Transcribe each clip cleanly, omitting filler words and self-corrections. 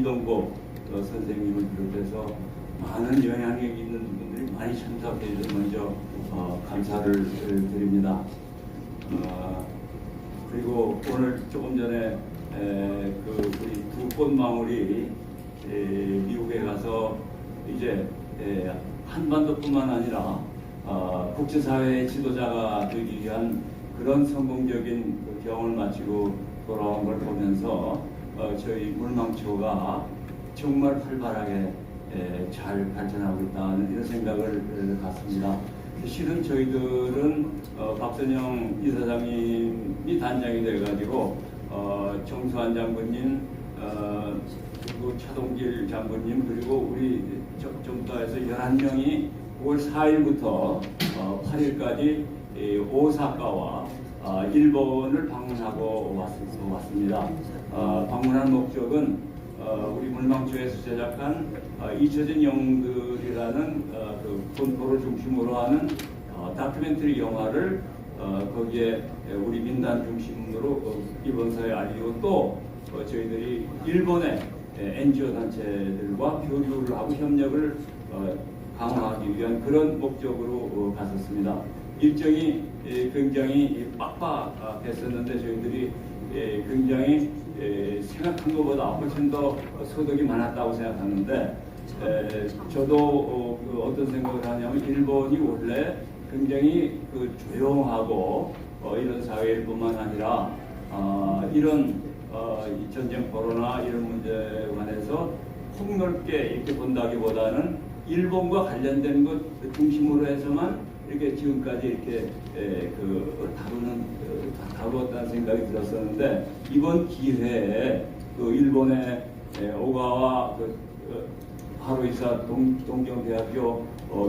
김동국 선생님을 비롯해서 많은 영향력 있는 분들이 많이 참석해 주셔서 먼저 감사를 드립니다. 그리고 오늘 조금 전에 우리 두 꽃망울이 미국에 가서 이제 한반도뿐만 아니라 국제사회의 지도자가 되기 위한 그런 성공적인 경험을 마치고 돌아온 걸 보면서 저희 물망초가 정말 활발하게 잘 발전하고 있다는 이런 생각을 갖습니다. 실은 저희들은 박선영 이사장님이 단장이 돼가지고 정수환 장군님, 그리고 차동길 장군님, 그리고 우리 정부에서 11명이 9월 4일부터 8일까지 오사카와 일본을 방문하고 왔습니다. 방문한 목적은 우리 물망초에서 제작한 잊혀진 영웅들이라는 그 본토를 중심으로 하는 다큐멘터리 영화를 거기에 우리 민단 중심으로 이번 사회에 알리고 또 저희들이 일본의 NGO 단체들과 교류를 하고 협력을 강화하기 위한 그런 목적으로 갔었습니다. 일정이 굉장히 빡빡했었는데 저희들이 굉장히 생각한 것보다 훨씬 더 소득이 많았다고 생각하는데 저도 어떤 생각을 하냐면 일본이 원래 굉장히 조용하고 이런 사회일 뿐만 아니라 이런 전쟁 코로나 이런 문제에 관해서 폭넓게 이렇게 본다기보다는 일본과 관련된 것 중심으로 해서만 이렇게 지금까지 이렇게 다루었다는 생각이 들었었는데 이번 기회에 일본의 오가와 하루이사 동경대학교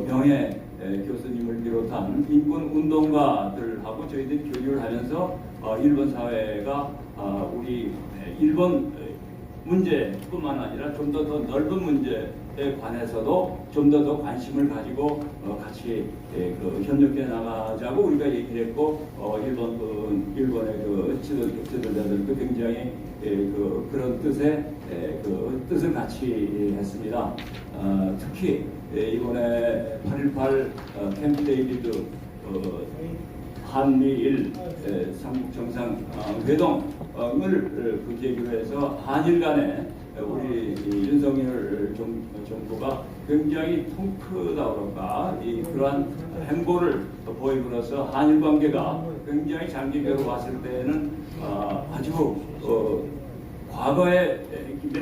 명예 교수님을 비롯한 인권 운동가들하고 저희들이 교류를 하면서 일본 사회가 우리 일본 문제뿐만 아니라 좀 더 넓은 문제에 관해서도 좀 더 관심을 가지고 같이 협력해 나가자고 우리가 얘기를 했고 일본의 지도자들도 굉장히 그런 뜻을 같이 했습니다. 특히 이번에 8.18 캠프 데이비드 한미일 삼국 정상회동을 계기로 해서 한일 간에 우리 윤석열 정부가 굉장히 통크다고 그럴까 그러한 행보를 보임으로써 한일 관계가 굉장히 장기적으로 봤을 때는 아주 과거에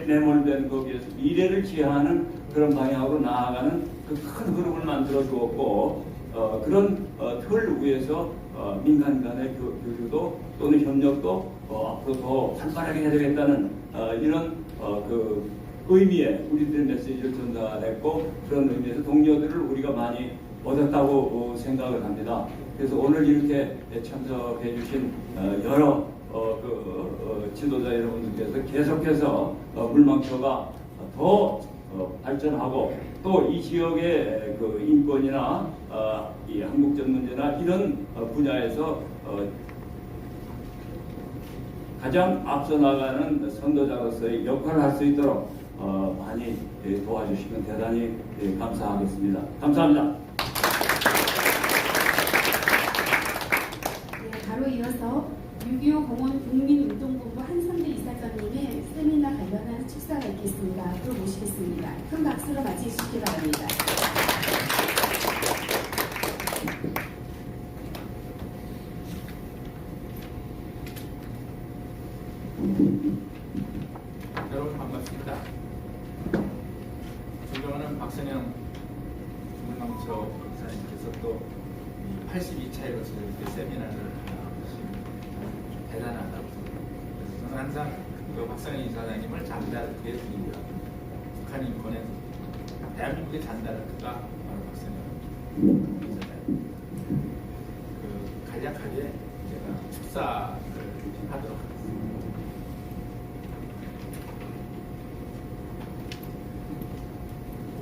매몰된 거기에서 미래를 지향하는 그런 방향으로 나아가는 그 큰 흐름을 만들어 주었고 그런 틀 위에서 민간 간의 교류도 또는 협력도 앞으로 더 활발하게 해야 되겠다는 이런 의미의 우리들의 메시지를 전달했고 그런 의미에서 동료들을 우리가 많이 얻었다고 생각을 합니다. 그래서 오늘 이렇게 참석해 주신 여러 지도자 여러분들께서 계속해서 물망초가 더 발전하고 또 이 지역의 인권이나 이 한국적 문제나 이런 분야에서 가장 앞서 나가는 선도자로서의 역할을 할 수 있도록 많이 도와주시면 대단히 감사하겠습니다. 감사합니다. 네, 바로 이어서 6.25 공원 국민운동본부 한선대 이사장님의 세미나 관련한 축사가 있겠습니다. 앞으로 모시겠습니다. 큰 박수로 맞이해 주시기 바랍니다. 여러분 반갑습니다. 존경하는 박선영 물망초 이사님께서 또 82차에 걸쳐 이렇게 세미나를 대단하다고 그래서 저는 항상 박선영 이사장님을 잔다르크의 비유하고 북한 인권의 대한민국의 잔다르크가 바로 박선영 이사장님. 간략하게 제가 축사를 하도록 하겠습니다.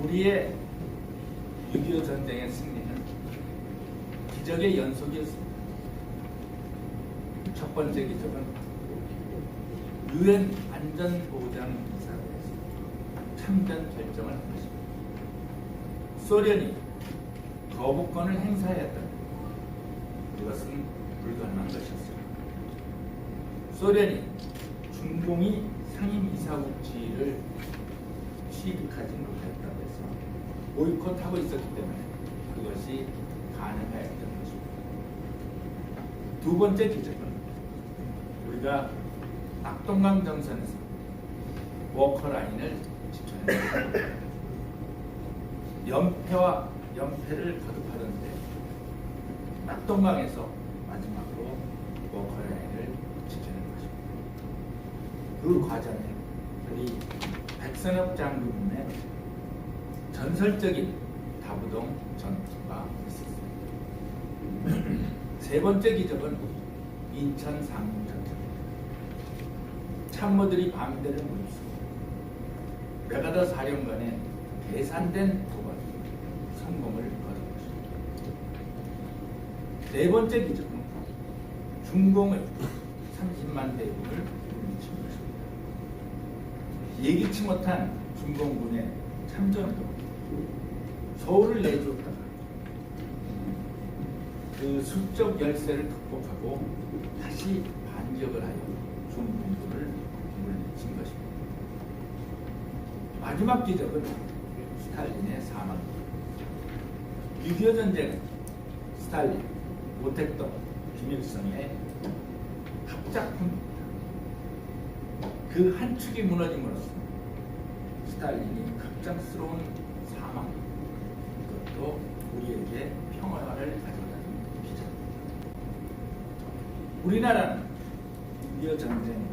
우리의 6.25 전쟁의 승리는 기적의 연속이었습니다. 첫 번째 기적은 유엔 안전보장이사회에서 참전 결정을 한 것입니다. 소련이 거부권을 행사했다면 이것은 불가능한 것이었습니다. 소련이 중공이 상임이사국 지위를 취득하지 못했다고 해서 보이콧하고 있었기 때문에 그것이 가능하였던 것입니다. 두 번째 기적은 우리가 낙동강 정선에서 워커라인을 지켜냈습니다. 연패를 거듭하던데 낙동강에서 마지막으로 워커라인을 지켜낸 것입니다. 그 과정에 우리 백선엽 장군의 전설적인 다부동 전투가 있었습니다. 세 번째 기적은 인천 상륙 전투입니다. 참모들이 밤새를 무릅쓰고 메가더 사령관의 계산된 도발이 성공을 거둔 것입니다. 네 번째 기적은 중공의 30만 대군을 물리친 것입니다. 예기치 못한 중공군의 참전도 서울을 내주었다가 그 수적 열세를 극복하고 다시 반격을 하여 중공군을 물리친 것입니다. 마지막 기적은 스탈린의 사망입니다. 6.25 전쟁은 스탈린, 모택동, 김일성의 합작품입니다. 그 한 축이 무너짐으로써 스탈린이 갑작스러운 사망, 이것도 우리에게 평화를 가져다준 기적입니다. 우리나라는 6.25 전쟁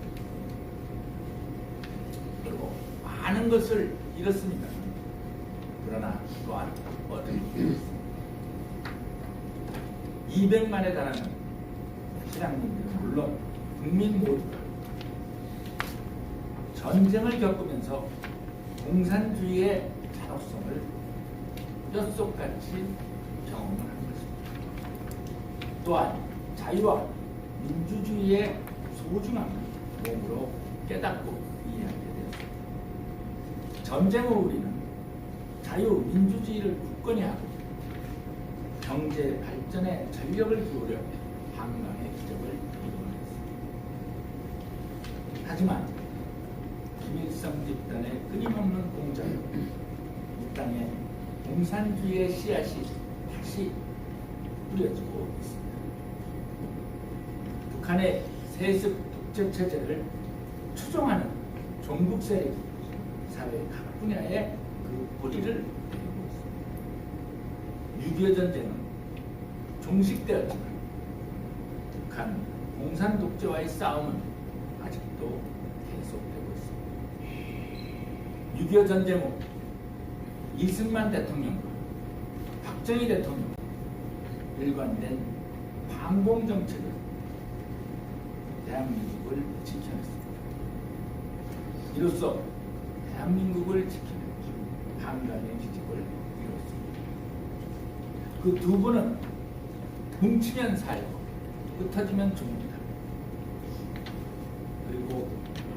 그리고 많은 것을 잃었습니다. 그러나 또한 얻은 것이 있습니다. 200만에 달하는 실향민들은 물론 국민 모두가 전쟁을 겪으면서 공산주의의 잔혹성을 뼛속같이 경험을 한 것입니다. 또한 자유와 민주주의의 소중함을 몸으로 깨닫고 이해하게 되었습니다. 전쟁 후 우리는 자유, 민주주의를 굳건히 하고 경제 발전에 전력을 기울여 한강의 기적을 이루어냈습니다. 하지만 김일성 집단의 끊임없는 공작으로 이 땅에 공산주의의 씨앗이 다시 뿌려지고 있습니다. 북한의 세습 독재 체제를 추종하는 종북 세력이 사회 각 분야에 그 뿌리를 내리고 있습니다. 6.25 전쟁은 종식되었지만 북한 공산 독재와의 싸움은 아직도 계속되고 있습니다. 6.25 전쟁 후 이승만 대통령과 박정희 대통령 일관된 반공 정책을 대한민국을 지켜냈습니다. 이로써 대한민국을 지키는 한강의 기적을 이뤘습니다. 그 두 분은 뭉치면 살고 흩어지면 죽는다. 그리고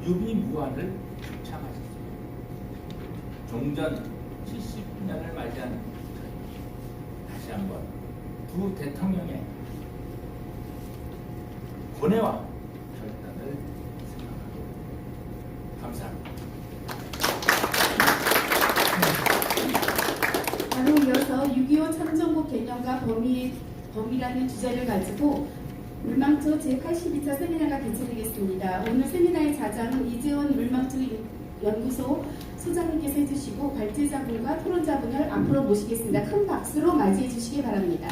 유비무환을 주창하셨습니다. 종전 70주년을 맞이한 다시 한번 두 대통령의 고뇌와 결단을 생각하고 감사합니다. 바로 이어서 6.25 참전국 개념과 범위라는 주제를 가지고 물망초 제82차 세미나가 개최되겠습니다. 오늘 세미나의 자장은 이재원 물망초 연구소 소장님께서 해주시고 발제자분과 토론자분을 앞으로 모시겠습니다. 큰 박수로 맞이해 주시기 바랍니다.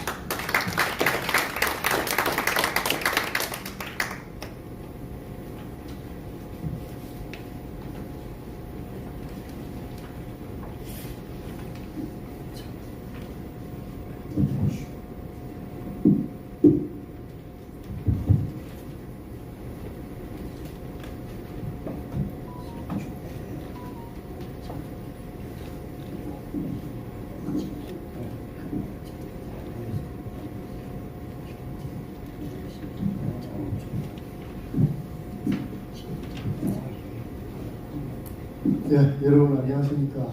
예, 여러분 안녕하십니까.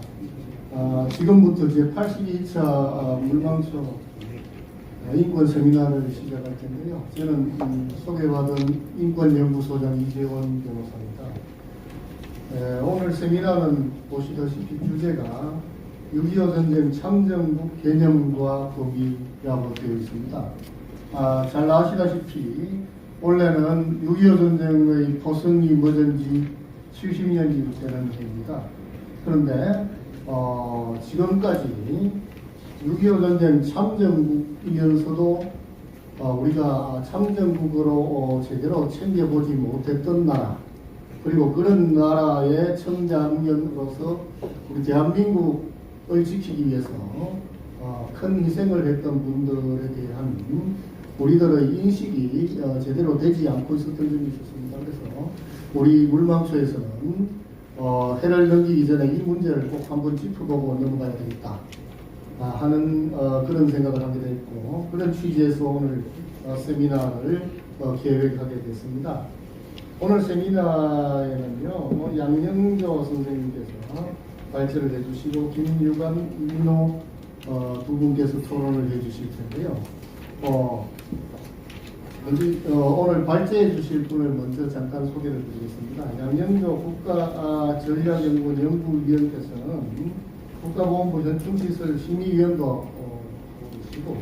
지금부터 이제 82차 물망초 인권 세미나를 시작할 텐데요. 저는 소개받은 인권연구소장 이재원 변호사입니다. 오늘 세미나는 보시다시피 주제가 6.25 전쟁 참전국 개념과 범위라고 되어 있습니다. 잘 아시다시피 원래는 6.25 전쟁의 포승이 멎은 지 70년이 되는 해입니다. 그런데 지금까지 6.25 전쟁 참전국이면서도 우리가 참전국으로 제대로 챙겨보지 못했던 나라, 그리고 그런 나라의 청장년으로서 우리 대한민국을 지키기 위해서 큰 희생을 했던 분들에 대한 우리들의 인식이 제대로 되지 않고 있었던 점이 있었습니다. 그래서 우리 물망초에서는 해를 넘기기 전에 이 문제를 꼭 한번 짚어보고 넘어가야 되겠다 하는 그런 생각을 하게 됐고, 그런 취지에서 오늘 세미나를 계획하게 됐습니다. 오늘 세미나에는요, 양영조 선생님께서 발제를 해주시고 김유관, 이민호 두 분께서 토론을 해주실 텐데요. 오늘 발제해 주실 분을 먼저 잠깐 소개를 드리겠습니다. 양영조 국가전략연구원 연구위원께서는 국가보건부 현충시설 심의위원도 계시고,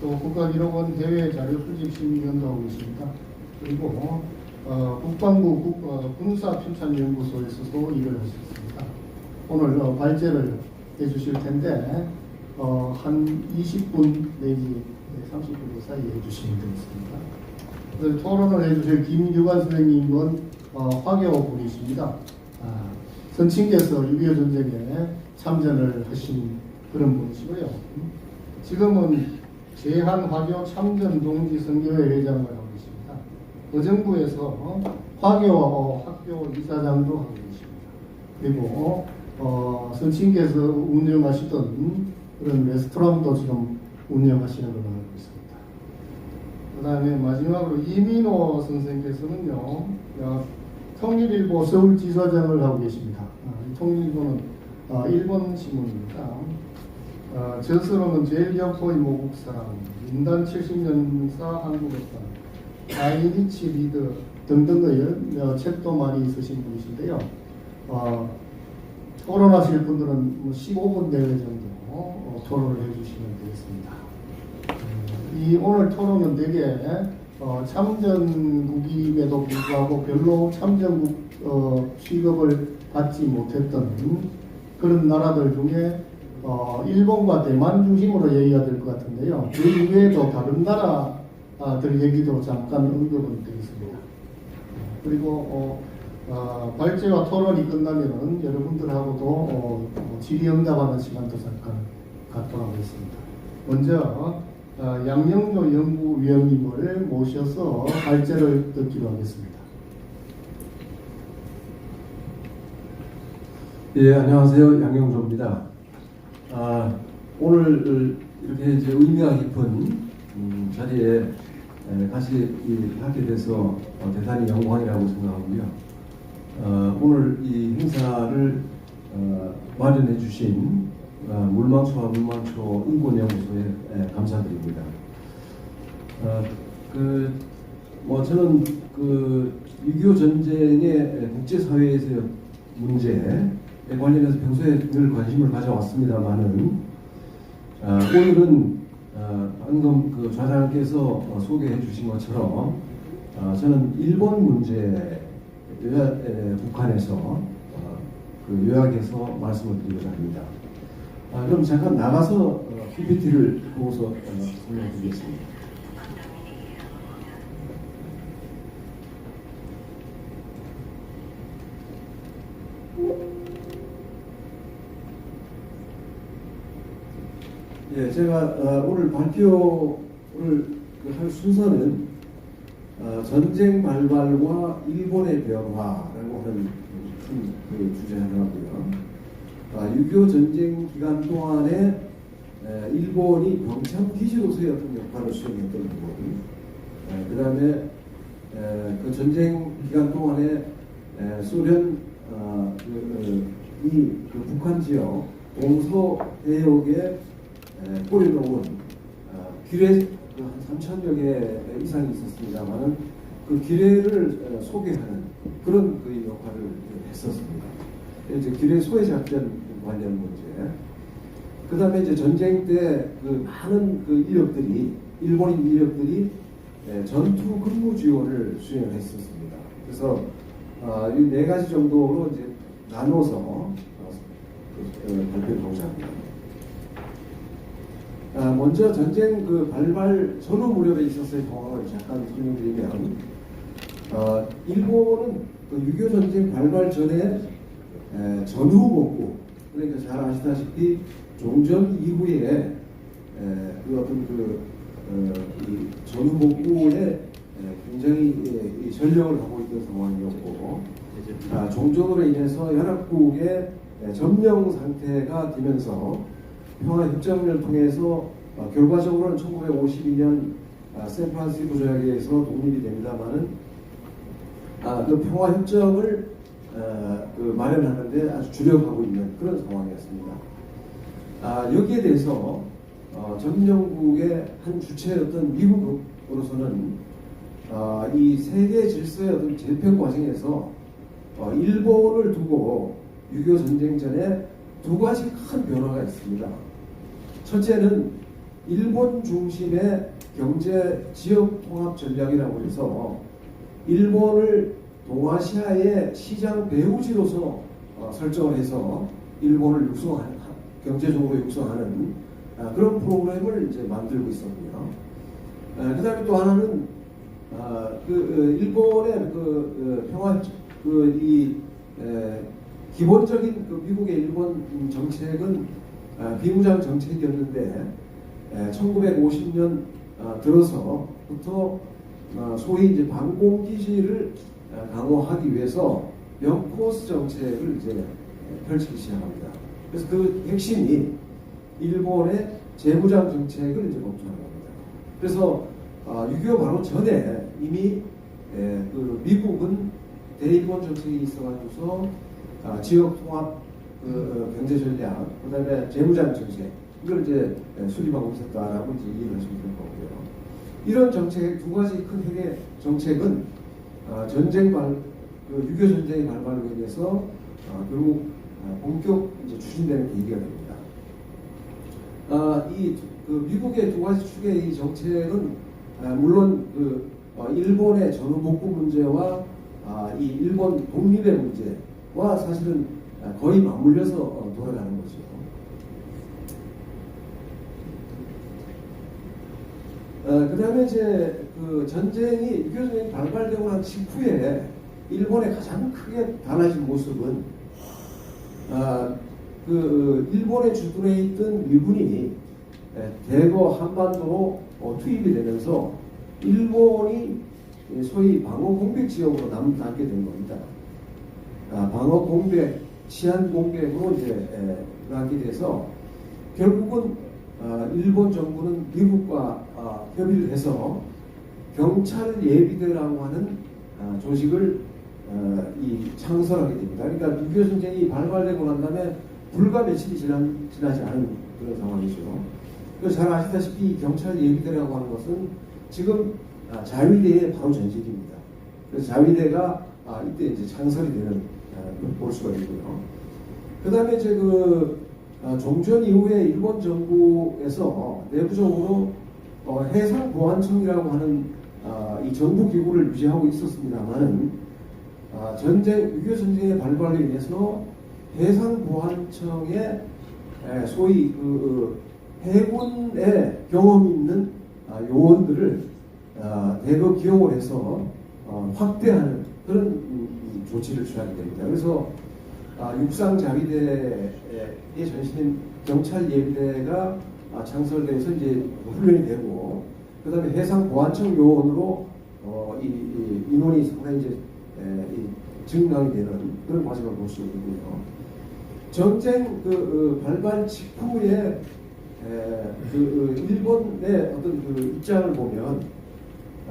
또 국가기록원 대외자료수집심의위원도 하고 계십니다. 그리고 국방부 군사편찬연구소에서도 일을 하셨습니다. 오늘 발제를 해주실 텐데 한 20분 내지 30분 사이에 해주시면 되겠습니다. 토론을 해주실 김유관 선생님은 화교 분이십니다. 선친께서 6.25 전쟁에 참전을 하신 그런 분이시고요. 지금은 제한화교 참전동지 선교회 회장을 하고 계십니다. 의정부에서 화교 학교 이사장도 하고 계십니다. 그리고 선친께서 운영하시던 그런 레스토랑도 지금 운영하시는 걸로 알고 있습니다. 그 다음에 마지막으로 이민호 선생께서는요, 통일일보 서울지사장을 하고 계십니다. 이 통일일보는 일본 신문입니다. 저서로는 제일역포의 모국사랑, 인단 70년사 한국어사, 아이니치 리더 등등의 책도 많이 있으신 분이신데요. 토론하실 분들은 15분 내외 정도 토론을 해주시면 되겠습니다. 이 오늘 토론은 되게 참전국임에도 불구하고 별로 참전국 취급을 받지 못했던 그런 나라들 중에 일본과 대만 중심으로 얘기가 될 것 같은데요. 그 이외에도 다른 나라들 얘기도 잠깐 언급은 되겠습니다. 그리고 발제와 토론이 끝나면은 여러분들하고도 질의응답하는 시간도 잠깐 갖도록 하겠습니다. 먼저 양영조 연구위원님을 모셔서 발제를 듣기로 하겠습니다. 예, 안녕하세요. 양영조입니다. 오늘 이렇게 이제 의미가 깊은 자리에 같이 하게 돼서 대단히 영광이라고 생각하고요. 오늘 이 행사를 마련해 주신 물망초와 물망초 인권연구소에 감사드립니다. 저는 6.25 전쟁의 국제사회에서의 문제에 관련해서 평소에 늘 관심을 가져왔습니다만은 오늘은 방금 좌장께서 소개해 주신 것처럼 저는 일본 문제에 북한에서 요약해서 말씀을 드리고자 합니다. 그럼 잠깐 나가서 PPT를 보고서 설명드리겠습니다. 예, 제가 오늘 발표를 할 순서는 전쟁 발발과 일본의 변화라고 하는 큰 주제 하나고요. 6.25 전쟁 기간 동안에 일본이 병참 기지로서의 어떤 역할을 수행했던 부분, 그 다음에 그 전쟁 기간 동안에 소련 북한 지역 동서 해역에 뿌려놓은 기뢰 한 3,000여 개 이상이 있었습니다만은 그 기뢰를 소개하는 그런 그 역할을 했었습니다. 이제 기뢰 소외 작전 관련 문제. 그 다음에 이제 전쟁 때 그 많은 그 인력들이 일본인 인력들이 전투 근무 지원을 수행했었습니다. 그래서 이 네 가지 정도로 이제 나눠서 발표하고자 합니다. 먼저 전쟁 그 발발 전후 무렵에 있었을 상황을 잠깐 설명드리면, 일본은 그 6.25 전쟁 발발 전에 전후 복구, 그러니까 잘 아시다시피 종전 이후에 그 어떤 이 전후 복구에 굉장히 전력을 하고 있던 상황이었고, 종전으로 인해서 연합국의 점령 상태가 되면서 평화협정을 통해서 결과적으로는 1952년 샌프란시스코 조약에서 독립이 됩니다만은 그 평화협정을 그 마련하는데 아주 주력하고 있는 그런 상황이었습니다. 여기에 대해서 점령국의 한 주체였던 미국으로서는 이 세계 질서의 어떤 재편 과정에서 일본을 두고 6.25 전쟁 전에 두 가지 큰 변화가 있습니다. 첫째는 일본 중심의 경제 지역 통합 전략이라고 해서 일본을 동아시아의 시장 배후지로서 설정을 해서 일본을 육성하는, 경제적으로 육성하는 그런 프로그램을 이제 만들고 있었고요. 그 다음에 또 하나는 일본의 평화 기본적인 그 미국의 일본 정책은 비무장 정책이었는데 1950년 들어서부터 소위 이제 방공기지를 강화하기 위해서 영코스 정책을 이제 펼치기 시작합니다. 그래서 그 핵심이 일본의 재무장 정책을 이제 검토하는 겁니다. 그래서 6.25 바로 전에 이미 그 미국은 대일본 정책이 있어가지고서 지역 통합 경제 전략, 그다음에 재무장 정책 이걸 이제 수립하고 있었다라고 이제 이해를 하시면 될 거고요. 이런 정책 두 가지 큰 핵의 정책은 전쟁 6.25 전쟁의 발발로 인해서 결국 본격 이제 추진되는 계기가 됩니다. 그 미국의 두 가지 축의 이 정책은 물론 일본의 전후 복구 문제와 이 일본 독립의 문제와 사실은 거의 맞물려서 돌아가는 거죠. 그 다음에 이제 그 전쟁이 6.25 전쟁이 발발되고 난 직후에 일본의 가장 크게 달라진 모습은 그 일본에 주둔해 있던 미군이 대거 한반도로 투입이 되면서 일본이 소위 방어 공백 지역으로 남게 된 겁니다. 방어 공백, 치안 공백으로 이제 나게 돼서 결국은 일본 정부는 미국과 협의를 해서 경찰 예비대라고 하는 조직을 창설하게 됩니다. 그러니까 6.25 전쟁이 발발되고 난 다음에 불과 며칠이 지나지 않은 그런 상황이죠. 그래서 잘 아시다시피 경찰 예비대라고 하는 것은 지금 자위대의 바로 전직입니다. 그래서 자위대가 이때 이제 창설이 되는 볼 수가 있고요. 그 다음에 이제 종전 이후에 일본 정부에서 내부적으로 해상보안청이라고 하는 이 정부 기구를 유지하고 있었습니다만 6.25 전쟁의 발발로 인해서 해상보안청의 소위 해군의 경험 있는 요원들을 대거 기용을 해서 확대하는 그런 조치를 취하게 됩니다. 그래서 육상 자위대의 전신인 경찰 예비대가 창설돼서 이제 훈련이 되고, 그다음에 해상 보안청 요원으로 이 인원이 상당히 이제 증강이 되는 그런 과정을 볼 수 있고요. 전쟁 발발 직후에 일본의 어떤 입장을 보면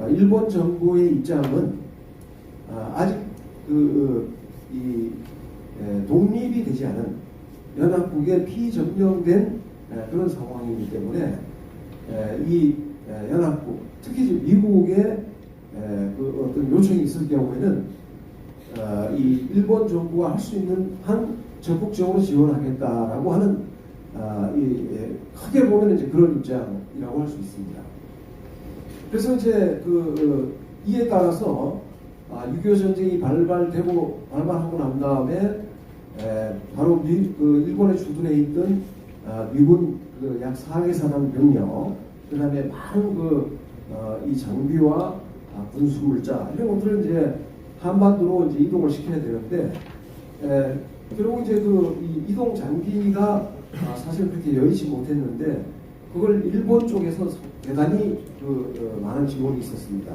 일본 정부의 입장은 아직 이 독립이 되지 않은 연합국에 피점령된 그런 상황이기 때문에 이 연합국, 특히 이제 미국의 그 어떤 요청이 있을 경우에는 이 일본 정부가 할 수 있는 한 적극적으로 지원하겠다라고 하는 크게 보면 이제 그런 입장이라고 할 수 있습니다. 그래서 이제 이에 따라서 6.25 전쟁이 발발하고 난 다음에 바로 일본에 주둔해 있던 미군 약 4개 사단 병력, 그 다음에 많은 이 장비와 군수 물자 이런 것들을 이제 한반도로 이제 이동을 시켜야 되는데 결국 이제 이 이동 장비가 사실 그렇게 여의치 못했는데 그걸 일본 쪽에서 대단히 많은 지원이 있었습니다.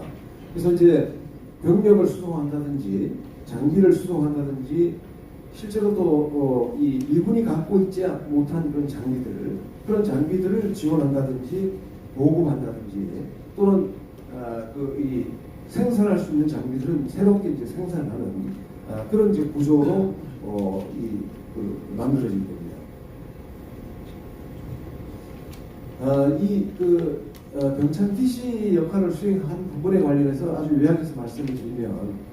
그래서 이제 병력을 수송한다든지 장비를 수송한다든지 실제로 또 이 일본이 갖고 있지 못한 그런 장비들을 지원한다든지 보급한다든지 또는 이 생산할 수 있는 장비들은 새롭게 이제 생산하는 그런 이제 구조로 만들어진 겁니다. 병창 TC 역할을 수행한 부분에 관련해서 아주 요약해서 말씀을 드리면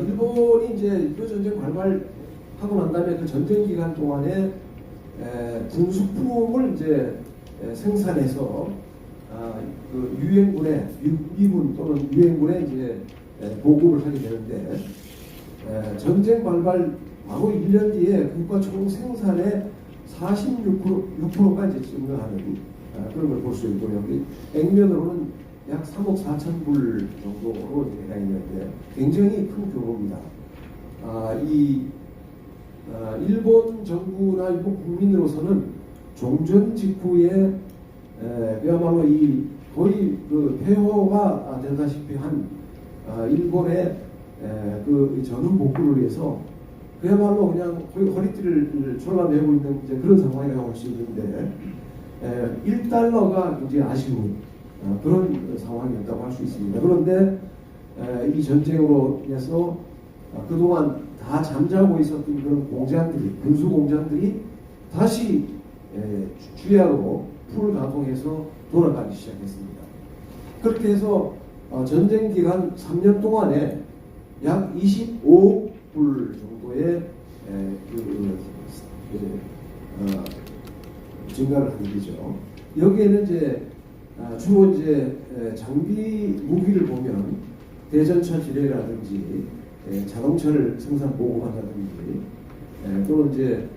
일본이 이제 6.25 전쟁 발발하고 난 다음에 그 전쟁 기간 동안에 군수품을 이제 생산해서 유엔군에 미군 또는 유엔군에 이제 보급을 하게 되는데 전쟁 발발 바로 1년 뒤에 국가 총 생산의 46%가 이제 증가하는 그런 걸 볼 수 있고요. 액면으로는 약 3억 4천 불 정도로 되어 있는데 굉장히 큰 규모입니다. 일본 정부나 일본 국민으로서는 종전 직후에 그야말로 거의 폐허가 되다시피 한 일본의 그 전후 복구를 위해서 그야말로 그냥 거의 허리띠를 졸라매고 있는 이제 그런 상황이라고 할 수 있는데 1달러가 굉장히 아쉬운 그런 상황이었다고 할 수 있습니다. 그런데 이 전쟁으로 인해서 그동안 다 잠자고 있었던 그런 공장들이, 군수 공장들이 다시 주야로 풀 가동해서 돌아가기 시작했습니다. 그렇게 해서 전쟁 기간 3년 동안에 약 25억 불 정도의 증가를 한 일이죠. 여기에는 이제 주로 이제 장비 무기를 보면 대전차 지뢰라든지 자동차를 생산 보급한다든지 또는 이제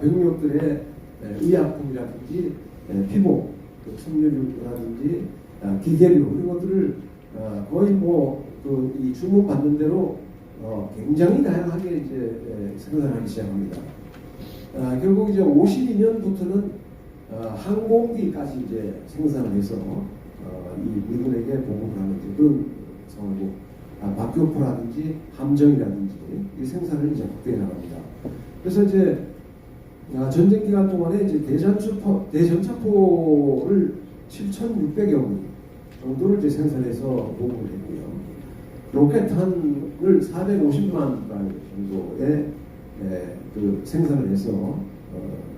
병력들의 의약품이라든지 피복, 섬유류라든지 기계류 이런 것들을 거의 이 주문 받는 대로 굉장히 다양하게 이제 생산하기 시작합니다. 결국 이제 52년부터는 항공기까지 이제 생산을 해서 이 미군에게 보급을 하는 그런 상황이고 박격포라든지 함정이라든지 이 생산을 이제 확대해 나갑니다. 그래서 이제 전쟁 기간 동안에 이제 대전차포를 7,600여 문 정도를 이제 생산해서 보급을 했고요. 로켓탄을 450만 발 정도의 생산을 해서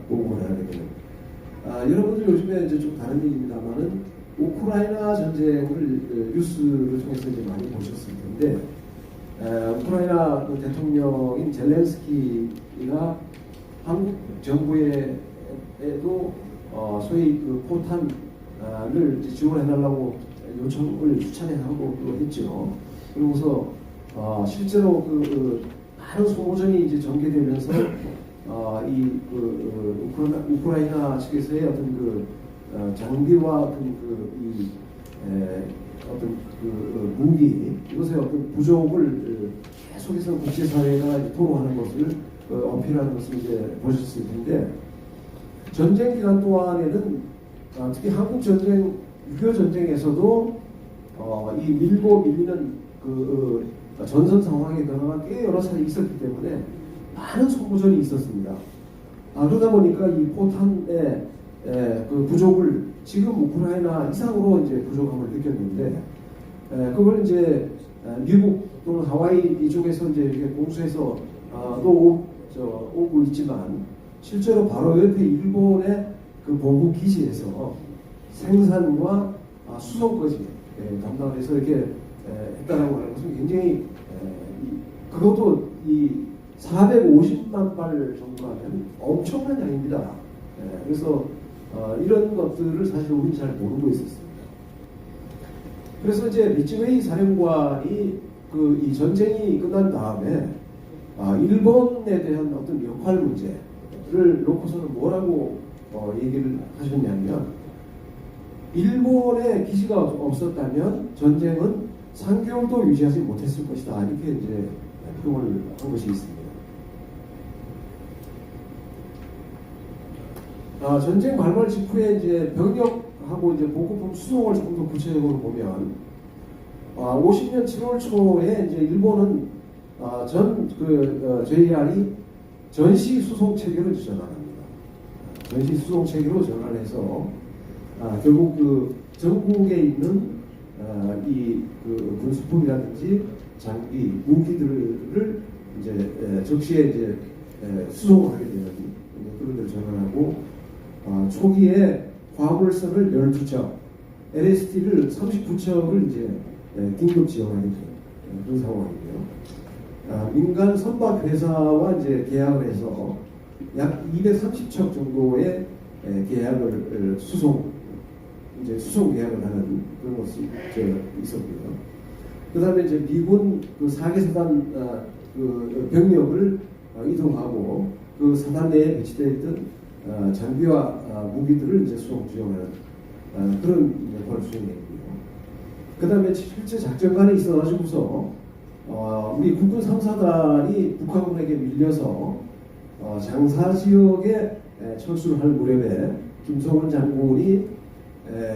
보급을 하게 되는. 여러분들 요즘에 이제 좀 다른 얘기입니다만은 우크라이나 전쟁을 뉴스를 통해서 이제 많이 보셨을 텐데 우크라이나 대통령인 젤렌스키가 한국 정부에도 소위 포탄을 이제 지원해달라고 요청을 수차례하고 했죠. 그러고서 실제로 많은 소모전이 이제 전개되면서 우크라이나 측에서의 어떤 장비와 어떤 무기 이것의 어떤 부족을 계속해서 국제사회가 토로하는 것을 어필하는 것을 이제 보셨을 텐데 전쟁 기간 동안에는 특히 한국 전쟁 6.25 전쟁에서도 이 밀고 밀리는 전선 상황에 그나마 꽤 여러 차례 있었기 때문에 많은 소모전이 있었습니다. 그러다 보니까 이 포탄의 부족을 지금 우크라이나 이상으로 이제 부족함을 느꼈는데 그걸 이제 미국 또는 하와이 이쪽에서 이제 이렇게 공수해서 또 오고 있지만 실제로 바로 옆에 일본의 그 보급 기지에서 생산과 수송까지 담당을 해서 이렇게 했다라고 하는 것은 굉장히 그것도 이 450만 발 정도라면 엄청난 양입니다. 그래서 이런 것들을 사실 우리는 잘 모르고 있었습니다. 그래서 이제 미츠웨이 사령관이 이 전쟁이 끝난 다음에 일본에 대한 어떤 역할 문제를 놓고서는 뭐라고 얘기를 하셨냐면 일본의 기지가 없었다면 전쟁은 3개월도 유지하지 못했을 것이다. 이렇게 이제 평을 한 것이 있습니다. 전쟁 발발 직후에 이제 병력하고 이제 보급품 수송을 조금 더 구체적으로 보면 50년 7월 초에 이제 일본은 JR이 전시 수송 체계로 전환합니다. 전시 수송 체계로 전환해서 결국 그 전국에 있는 그 군수품이라든지 장비, 무기들을 이제 적시에 이제 수송을 하게 되는 그런 데를 전환하고 초기에 화물선을 12척, LST를 39척을 이제 긴급 지원하게 되는 그런 상황이고요. 민간 선박 회사와 이제 계약을 해서 약 230척 정도의 계약을 수송 계약을 하는 그런 것이 있었고요. 그다음에 이제 미군 그 4개 사단 그 병력을 이동하고 그 사단 내에 배치되어 있던 장비와 무기들을 이제 수송 지원하는 그런 역할을 수행했고요. 그다음에 실제 작전관에 있어가지고서 우리 국군 3사단이 북한군에게 밀려서 장사 지역에 철수를 할 무렵에 김성원 장군이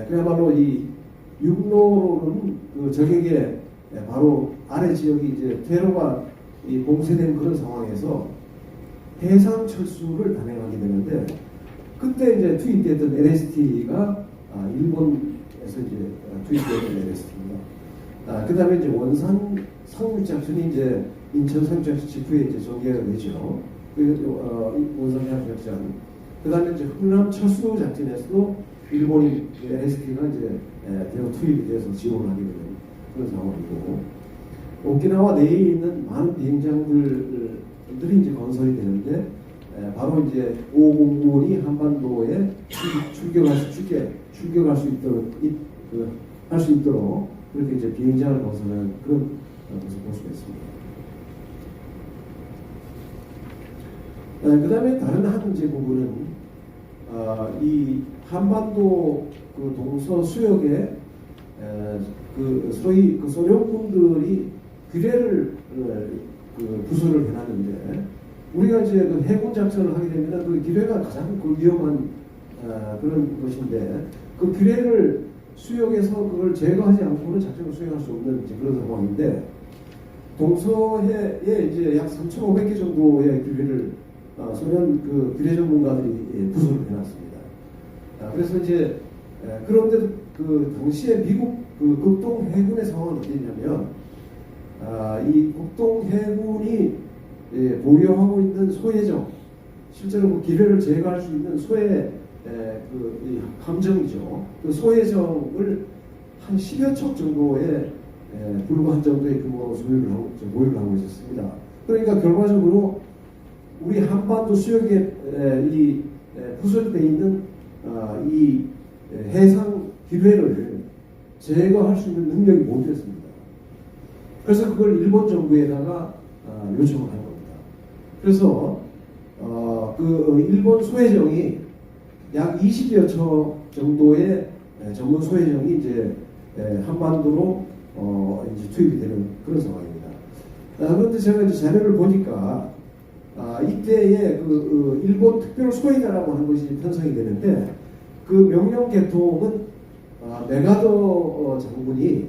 그야말로 이 육로로는 그 적에게 바로 아래 지역이 이제 퇴로가 봉쇄된 그런 상황에서 해상 철수를 단행하게 되는데 그때 이제 투입됐던 LST가 일본에서 이제 투입됐던 LST입니다. 그 다음에 이제 원산 상륙작전이 이제 인천 상륙작전 직후에 이제 전개가 되죠. 원산 상륙작전. 그 다음에 이제 흥남 철수 작전에서도 일본인 LST가 이제 대거 투입이 돼서 지원을 하게 되는 그런 상황이고 오키나와 내에 있는 많은 비행장들이 이제 건설이 되는데 바로 이제 5공군이 한반도에 출격할 수 있도록 할 수 있도록 그렇게 이제 비행장을 건설하는 그런 것을 볼 수가 있습니다. 그 다음에 다른 한 이제 부분은 이 한반도 그 동서 수역에 소위 그 소련군들이 규례를 부수를 해놨는데 우리가 이제 그 해군 작전을 하게 되면 그 규례가 가장 그 위험한 그런 것인데 그 규례를 수역에서 그걸 제거하지 않고는 작전을 수행할 수 없는 이제 그런 상황인데 동서해에 이제 약 3,500개 정도의 규례를 소련 그 규례 전문가들이 부수를 해놨습니다. 그래서 이제 그런데 그 당시에 미국 그 극동 해군의 상황은 어디냐면 이 극동 해군이 보유하고 있는 소해정 실제로 그 기뢰를 제거할 수 있는 소해 그 함정이죠. 그 소해정을 한 10여 척 정도의 불과한 정도의 규모로 보유를 하고 있었습니다. 그러니까 결과적으로 우리 한반도 수역에 이 부설되어 있는 이 해상 기뢰를 제거할 수 있는 능력이 못 됐습니다. 그래서 그걸 일본 정부에다가 요청을 한 겁니다. 그래서 그 일본 소해정이 약 20여 척 정도의 전문 소해정이 이제 한반도로 이제 투입이 되는 그런 상황입니다. 그런데 제가 이제 자료를 보니까 이때에 그 일본 특별 소위대라고 하는 것이 편성이 되는데 그 명령 계통은 메가더 장군이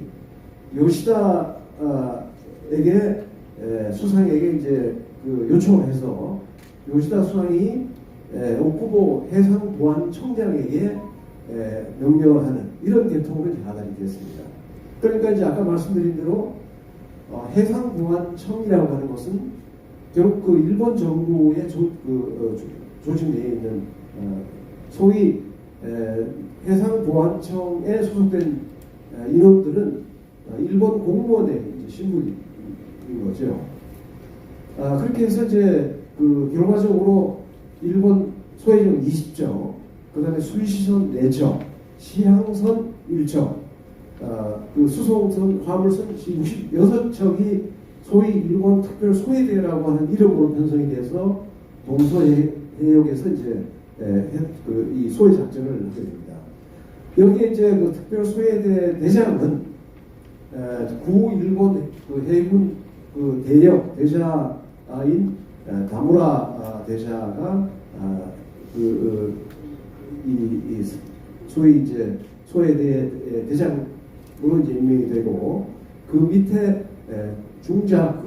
요시다에게 수상에게 이제 그 요청을 해서 요시다 수상이 옥구보 해상보안청장에게 명령하는 이런 계통으로 하달이 됐습니다. 그러니까 이제 아까 말씀드린 대로 해상보안청이라고 하는 것은 결국 그 일본 정부의 조직 내에 있는 소위 해상보안청에 소속된 인원들은 일본 공무원의 이제 신분인 거죠. 그렇게 해서 이제 그 결과적으로 일본 소해정 20정, 그 다음에 수리시선 4정, 시항선 1정, 그 수송선, 화물선 66척이 소위 일본 특별 소해대라고 하는 이름으로 편성이 돼서 동서해역에서 이제 이 소해 작전을 하게 됩니다. 여기에 이제 그 특별 소해대 대장은 구 일본 그 해군 그 대역 대사인 다무라 대사가 이 소위 이제 소해대 대장으로 이제 임명이 되고 그 밑에 중자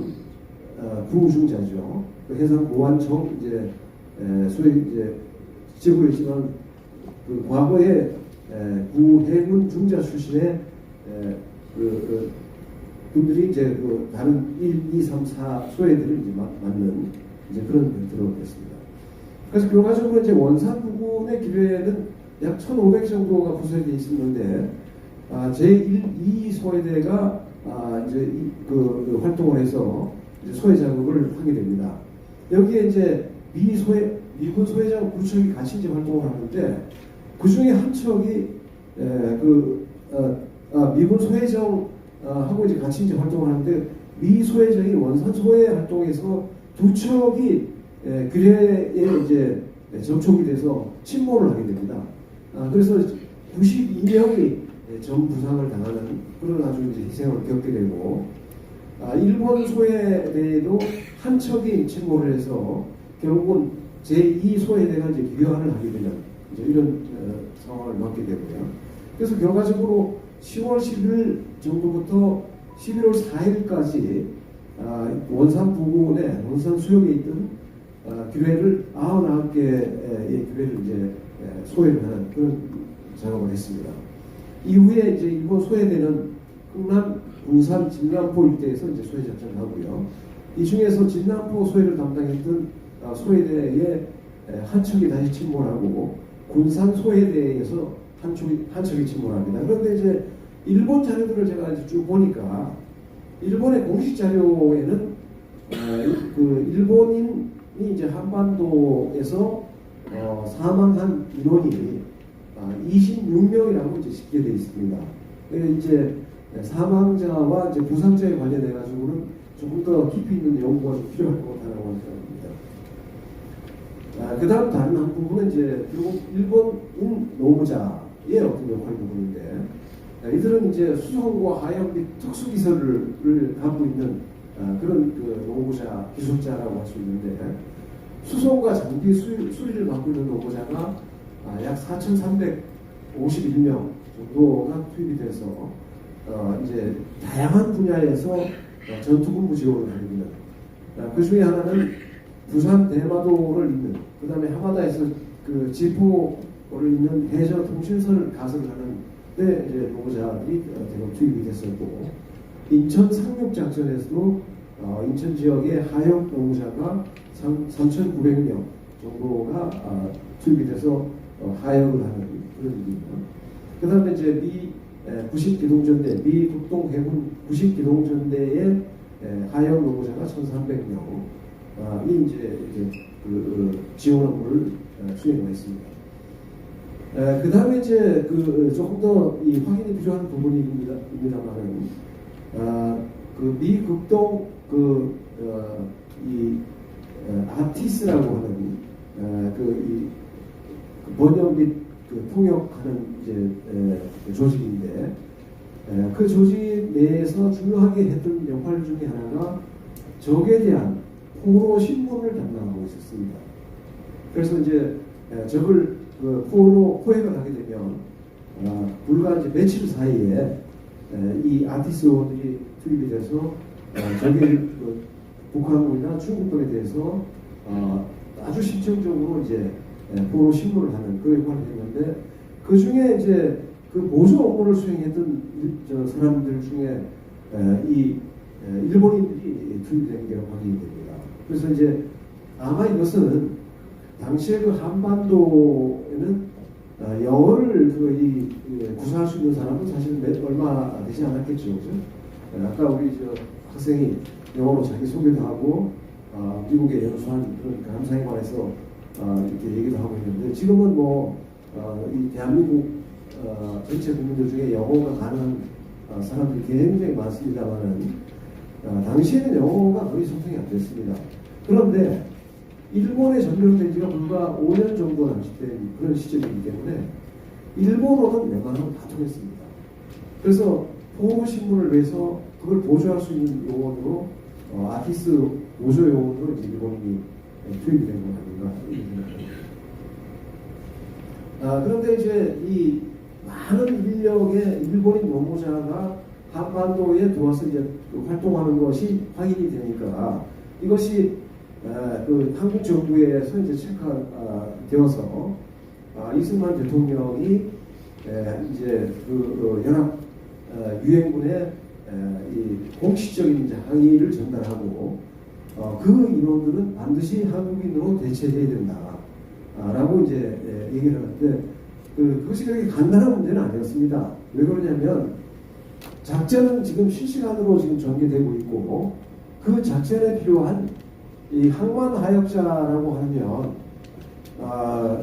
부중자죠. 그 해상보안청 이제 소위 이제 지고 있지만 그 과거에 구해군 중자 출신의 그분들이 이제 그 다른 1, 2, 3, 4 소해들을 이제 맞는 이제 그런 멘트로 됐습니다. 그래서 결과적으로 이제 원산 부근의 기뢰는 약 1,500 정도가 부서되어 있었는데 제1, 2 소해대가 이제 그 활동을 해서 이제 소해 작업을 하게 됩니다. 여기에 이제 미군 소해장 9척이 같이 이제 활동을 하는데 그 중에 한 척이 미군 소해정 하고 이제 같이 이제 활동을 하는데 미 소해정이 원산 소해 활동에서 2척이 기뢰에 이제 접촉이 돼서 침몰을 하게 됩니다. 그래서 92명이 전 부상을 당하는 그런 아주 이제 희생을 겪게 되고 일본 소해대에도 한 척이 침몰을 해서 결국은 제2 소해대가 이제 귀환을 하게 되는 이제 이런 상황을 맞게 되고요. 그래서 결과적으로 10월 10일 정도부터 11월 4일까지 원산 부근에 원산 수역에 있던 기뢰를 99개의 기뢰를 이제 소해를 하는 그런 작업을 했습니다. 이후에 이제 일본 소해대는 흥남, 군산, 진남포 일대에서 이제 소해 작전을 하고요. 이 중에서 진남포 소해를 담당했던 소해대의 한 척이 다시 침몰하고 군산 소해대에서 한 척이 침몰합니다. 그런데 이제 일본 자료들을 제가 이제 쭉 보니까 일본의 공식 자료에는 그 일본인이 이제 한반도에서 사망한 인원이 26명이라고 이제 집계되어 있습니다. 이제 사망자와 이제 부상자에 관련해 가지고는 조금 더 깊이 있는 연구가 좀 필요할 것 같다고 생각합니다. 그 다음 다른 한 부분은 이제 일본인 노무자의 어떤 역할 부분인데 이들은 이제 수송과 하역 및 특수기술을 갖고 있는 그런 그 노무자 기술자라고 할 수 있는데 수송과 장비 수리를 맡고 있는 노무자가 약 4,351명 정도가 투입이 돼서 이제 다양한 분야에서 전투군무 지원을 하게 됩니다. 그 중에 하나는 부산 대마도를 잇는, 그 다음에 하마다에서 그 지포를 잇는 해저 통신선을 가설을 하는 데 이제 노무자들이 대거 투입이 됐었고, 인천 상륙작전에서도 인천 지역의 하역 노무자가 3,900명 정도가 투입이 돼서 하역을 하는 그런 일입니다. 그 다음에 이제 미 90기동전대, 미 국동해군 90기동전대의 하역 노무자가 1,300명이 이제 그 지원 업무를 수행했습니다. 그 다음에 이제 그 조금 더 이 확인이 필요한 부분입니다만은 그 미 극동 이 아티스라고 하는 그 번역 및 그 통역하는 이제 조직인데 그 조직 내에서 중요하게 했던 역할 중에 하나가 적에 대한 포로 신문을 담당하고 있었습니다. 그래서 이제 적을 포획을 하게 되면 불과 이제 며칠 사이에 이 아티스원들이 투입이 돼서 적의 북한군이나 중국군에 대해서 아주 실질적으로 이제 포로 신문을 하는 그 역할을 했는데 그 중에 이제 그 보조 업무를 수행했던 사람들 중에 이 일본인들이 투입된 게 확인이 됩니다. 그래서 이제 아마 이것은 당시에 그 한반도에는 영어를 구사할 수 있는 사람은 사실 얼마 되지 않았겠죠. 그죠? 아까 우리 학생이 영어로 자기 소개도 하고 미국에 연수한 그런 감사행관에서 이렇게 얘기도 하고 있는데 지금은 이 대한민국 전체 국민들 중에 영어가 가능한 사람들이 굉장히 많습니다만은 당시에는 영어가 거의 소통이 안 됐습니다. 그런데 일본에 점령된 지가 불과 5년 정도 남짓된 그런 시점이기 때문에 일본어는 웬만하면 다 통했습니다. 그래서 포로 신문을 위해서 그걸 보조할 수 있는 요원으로 아티스트 보조 요원으로 이제 일본인이 투입이 된 것 아닌가 이렇게 생각합니다. 그런데 이제 이 많은 인력의 일본인 노무자가 한반도에 들어와서 이제 활동하는 것이 확인이 되니까 이것이 그 한국 정부에서 이제 체크되어서 이승만 대통령이 이제 그 연합 유엔군의 이 공식적인 이제 항의를 전달하고 그 인원들은 반드시 한국인으로 대체해야 된다라고 이제 얘기를 하는데 그것이 그렇게 간단한 문제는 아니었습니다. 왜 그러냐면 작전은 지금 실시간으로 지금 전개되고 있고 그 작전에 필요한 이 항만 하역자라고 하면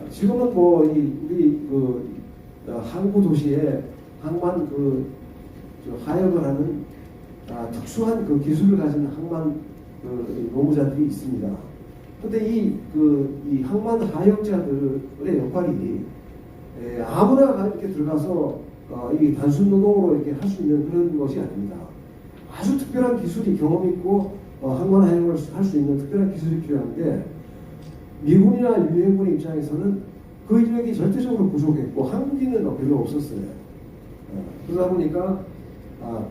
지금은 우리 항구 도시에 항만 하역을 하는 특수한 그 기술을 가진 항만 노무자들이 있습니다. 그런데 이 항만 하역자들의 역할이 아무나 이렇게 들어가서 이 단순 노동으로 이렇게 할 수 있는 그런 것이 아닙니다. 아주 특별한 기술이 경험 있고 항만 하역을 할 수 있는 특별한 기술이 필요한데 미군이나 유엔군 입장에서는 그 인력이 절대적으로 부족했고 한국인은 별로 없었어요. 그러다 보니까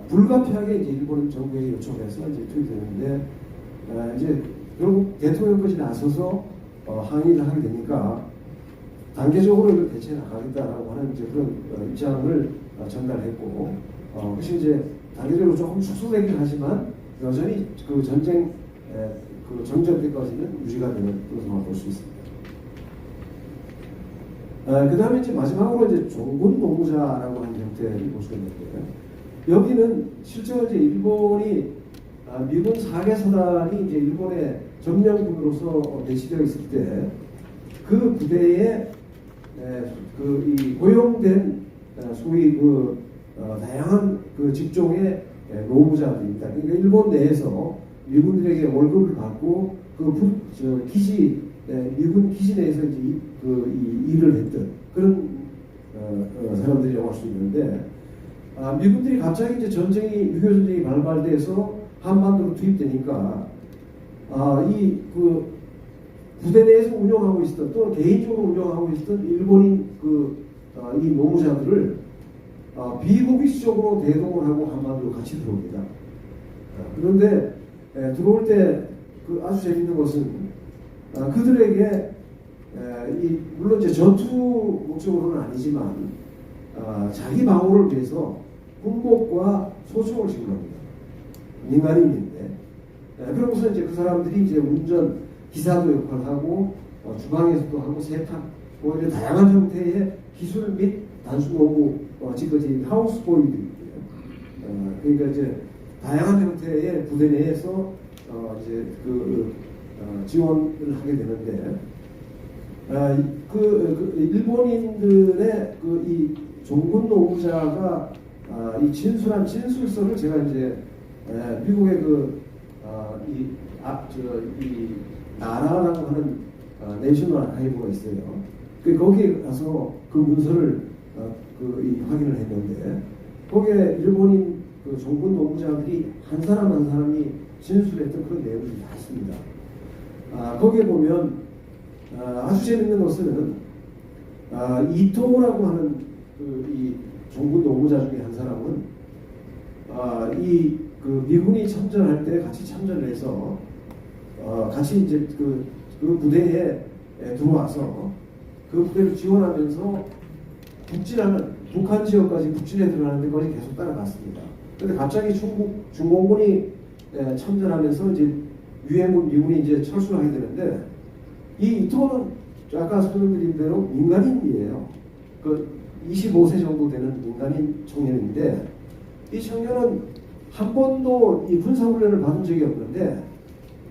불가피하게 이제 일본 정부에 요청해서 이제 투입되는데 이제 결국 대통령까지 나서서 항의를 하게 되니까 단계적으로 이걸 대체해 나가겠다라고 하는 이제 그런 입장을 전달했고 그것이 이제 단계적으로 조금 축소되긴 하지만 여전히 그 전쟁 그 정전 때까지는 유지가 되는 것으로 볼 수 있습니다. 그 다음에 이제 마지막으로 이제 종군 노무자라고 하는 형태를 볼 수 있는데 여기는 실제로 이제 일본이 미군 4개 사단이 이제 일본의 점령군으로서 배치되어 있을 때 그 부대에 이 고용된 소위 다양한 그 직종의 노무자들입니다. 그러니까 일본 내에서 미군들에게 월급을 받고 미군 기지 내에서 이제 이 일을 했던 그런 사람들이라고 할 수 있는데 미군들이 갑자기 이제 6.25 전쟁이 발발돼서 한반도로 투입되니까 부대 내에서 운영하고 있었던 또는 개인적으로 운영하고 있었던 일본인 이 노무자들을 비공식적으로 대동을 하고 한반도로 같이 들어옵니다. 그런데 들어올 때 아주 재밌는 것은 그들에게 물론 이제 전투 목적으로는 아니지만 자기 방어를 위해서 군복과 소총을 지급합니다. 민간인인데 그러고서 이제 그 사람들이 이제 운전 기사도 역할을 하고 주방에서도 하고 세탁 이런 다양한 형태의 기술 및 단순 노무 지금까지 하우스보이들이에요. 그러니까 이제 다양한 형태의 부대 내에서 이제 지원을 하게 되는데 일본인들의 이 종군 노무자가 이 진술한 진술서를 제가 이제 미국의 이 나라라고 하는 내셔널 아카이브가 있어요. 거기에 가서 그 문서를 확인을 했는데 거기에 일본인 종군 노무자들이 한 사람 한 사람이 진술했던 그런 내용들이 다 있습니다. 거기에 보면 아주 재밌는 것은 이토라고 하는 이 종군 노무자 중에 한 사람은 미군이 참전할 때 같이 참전을 해서 같이 이제 그 부대에 들어와서 그 부대를 지원하면서 북한 지역까지 북진에 들어가는 데까지 계속 따라갔습니다. 그런데 갑자기 중공군이 참전하면서 이제 유해군 미군이 이제 철수를 하게 되는데 이 이토는 아까 설명드린 대로 민간인이에요. 그 25세 정도 되는 민간인 청년인데 이 청년은 한 번도 이 군사훈련을 받은 적이 없는데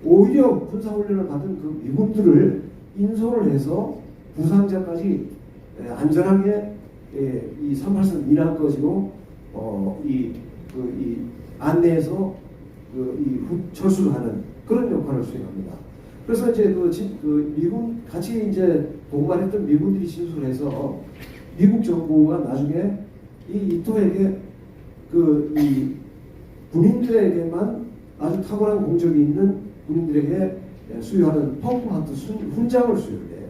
오히려 군사훈련을 받은 그 미군들을 인솔을 해서 부상자까지 안전하게 이 38선 민항거지로 이 안내해서 철수를 하는 그런 역할을 수행합니다. 그래서 이제 그 미군 같이 이제 동반했던 미군들이 진술해서 미국 정부가 나중에 이 이토에게 이 군인들에게만 아주 탁월한 공적이 있는 군인들에게 수여하는 펑크하트 훈장을 수여해요.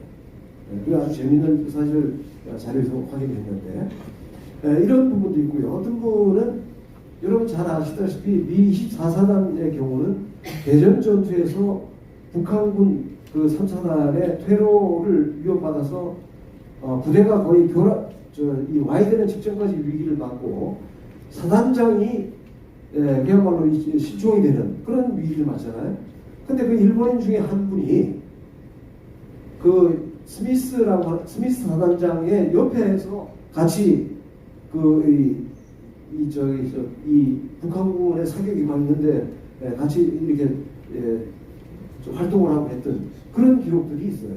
그 아주 재미있는 사실을 자료에서 확인했는데 이런 부분도 있고요. 어떤 분은 여러분 잘 아시다시피 미 24사단의 경우는 대전 전투에서 북한군 그 3사단의 퇴로를 위협받아서 부대가 거의 와야 되는 직전까지 위기를 받고 사단장이 그야말로 실종이 되는 그런 위기를 맞잖아요. 근데 그 일본인 중에 한 분이 그 스미스 사단장의 옆에서 같이 이 북한군의 사격이 막 있는데 같이 이렇게 좀 활동을 하고 했던 그런 기록들이 있어요.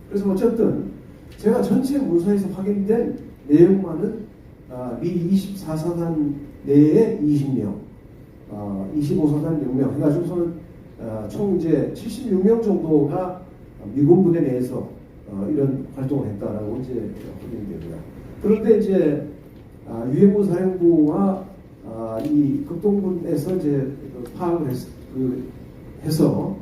그래서 어쨌든 제가 전체 문서에서 확인된 내용만은 미 24사단 내에 20명, 25사단 6명 해가지고서는 총 이제 76명 정도가 미군 부대 내에서 이런 활동을 했다라고 이제 확인이 되고요. 그런데 이제 유해군 사령부와 이 극동군에서 이제 파악을 해서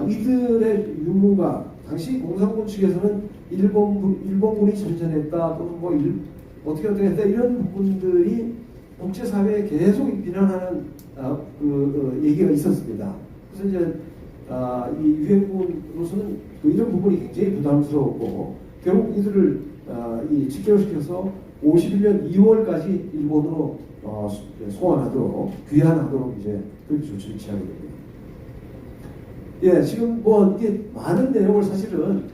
이들의 유무가 당시 공산군 측에서는 일본군이 전전했다 또는 뭐 어떻게 했다 이런 부분들이 국제사회에 계속 비난하는 얘기가 있었습니다. 그래서 이제 이 유해군으로서는 이런 부분이 굉장히 부담스러웠고 결국 이들을 직결시켜서 51년 2월까지 일본으로 소환하도록 귀환하도록 이제 그렇게 조치를 취하게 됩니다. 예, 지금 뭐 이게 많은 내용을 사실은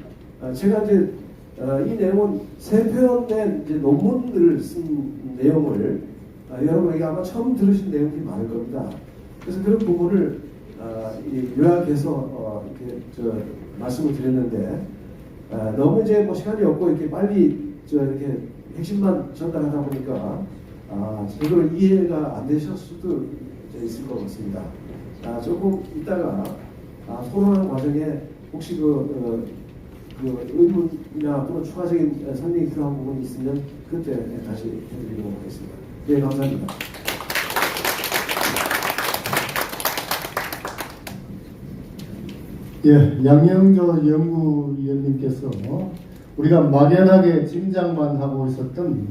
제가 이제 이 내용은 3편의 이제 논문들을 쓴 내용을 여러분에게 아마 처음 들으신 내용들이 많을 겁니다. 그래서 그런 부분을 요약해서 이렇게 말씀을 드렸는데 너무 이제 뭐 시간이 없고 이렇게 빨리 이렇게 핵심만 전달하다 보니까 제대로 이해가 안 되셨을 수도 있을 것 같습니다. 조금 이따가 토론하는 과정에 혹시 의문이나 또는 추가적인 설명이 필요한 부분이 있으면 그때 다시 해드리도록 하겠습니다. 네, 감사합니다. 예, 양영조 연구위원님께서 우리가 막연하게 짐작만 하고 있었던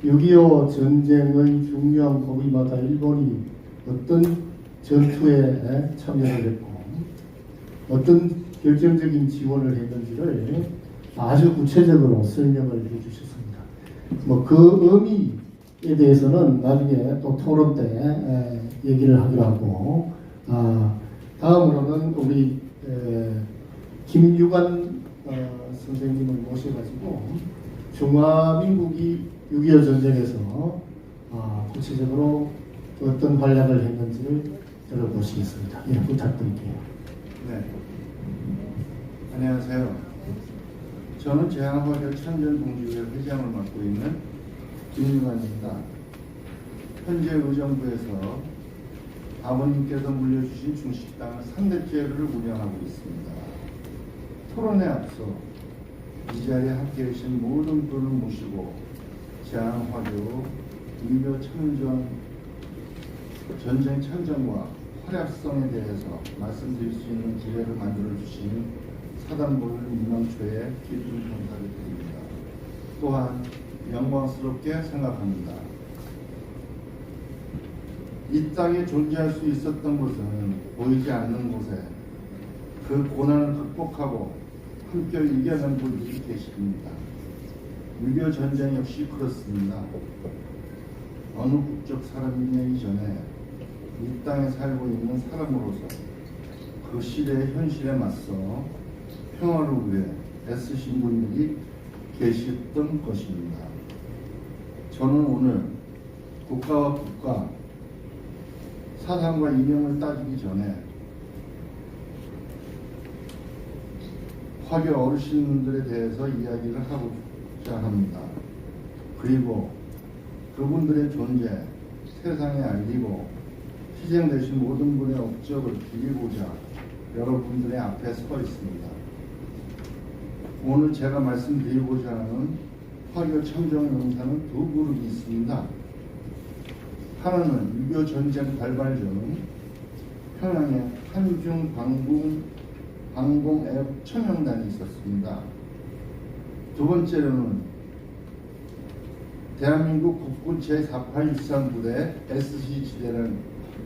6.25 전쟁의 중요한 고비마다 일본이 어떤 전투에 참여를 했고 어떤 결정적인 지원을 했는지를 아주 구체적으로 설명을 해주셨습니다. 뭐 그 의미에 대해서는 나중에 또 토론 때 얘기를 하기로 하고 다음으로는 우리 김유관 선생님을 모셔가지고 중화민국이 6.25 전쟁에서 구체적으로 어떤 활약을 했는지를 들어보시겠습니다. 예, 부탁드릴게요. 네. 안녕하세요. 저는 제한화력 참전동지회 회장을 맡고 있는 김유관입니다. 현재 의정부에서 아버님께서 물려주신 중식당 3대째를 운영하고 있습니다. 토론에 앞서 이 자리에 함께 계신 모든 분을 모시고 제한화력 6.25 전쟁 참전과 활약성에 대해서 말씀드릴 수 있는 기회를 만들어주신 사단부를 민망초에 깊은 감사를 드립니다. 또한 영광스럽게 생각합니다. 이 땅에 존재할 수 있었던 것은 보이지 않는 곳에 그 고난을 극복하고 함께 이겨낸 분들이 계십니다. 6.25 전쟁 역시 그렇습니다. 어느 국적 사람이냐 이전에 이 땅에 살고 있는 사람으로서 그 시대의 현실에 맞서 평화를 위해 애쓰신 분들이 계셨던 것입니다. 저는 오늘 국가와 국가, 사상과 이념을 따지기 전에 화교 어르신들에 대해서 이야기를 하고자 합니다. 그리고 그분들의 존재, 세상에 알리고 희생되신 모든 분의 업적을 드리고자 여러분들의 앞에 서 있습니다. 오늘 제가 말씀드리고자 하는 화교 참정용사는 두 그룹이 있습니다. 하나는 6.25 전쟁 발발 전 평양에 한중 방공앱 청영단이 있었습니다. 두 번째로는 대한민국 국군 제4863 부대 SC 지대라는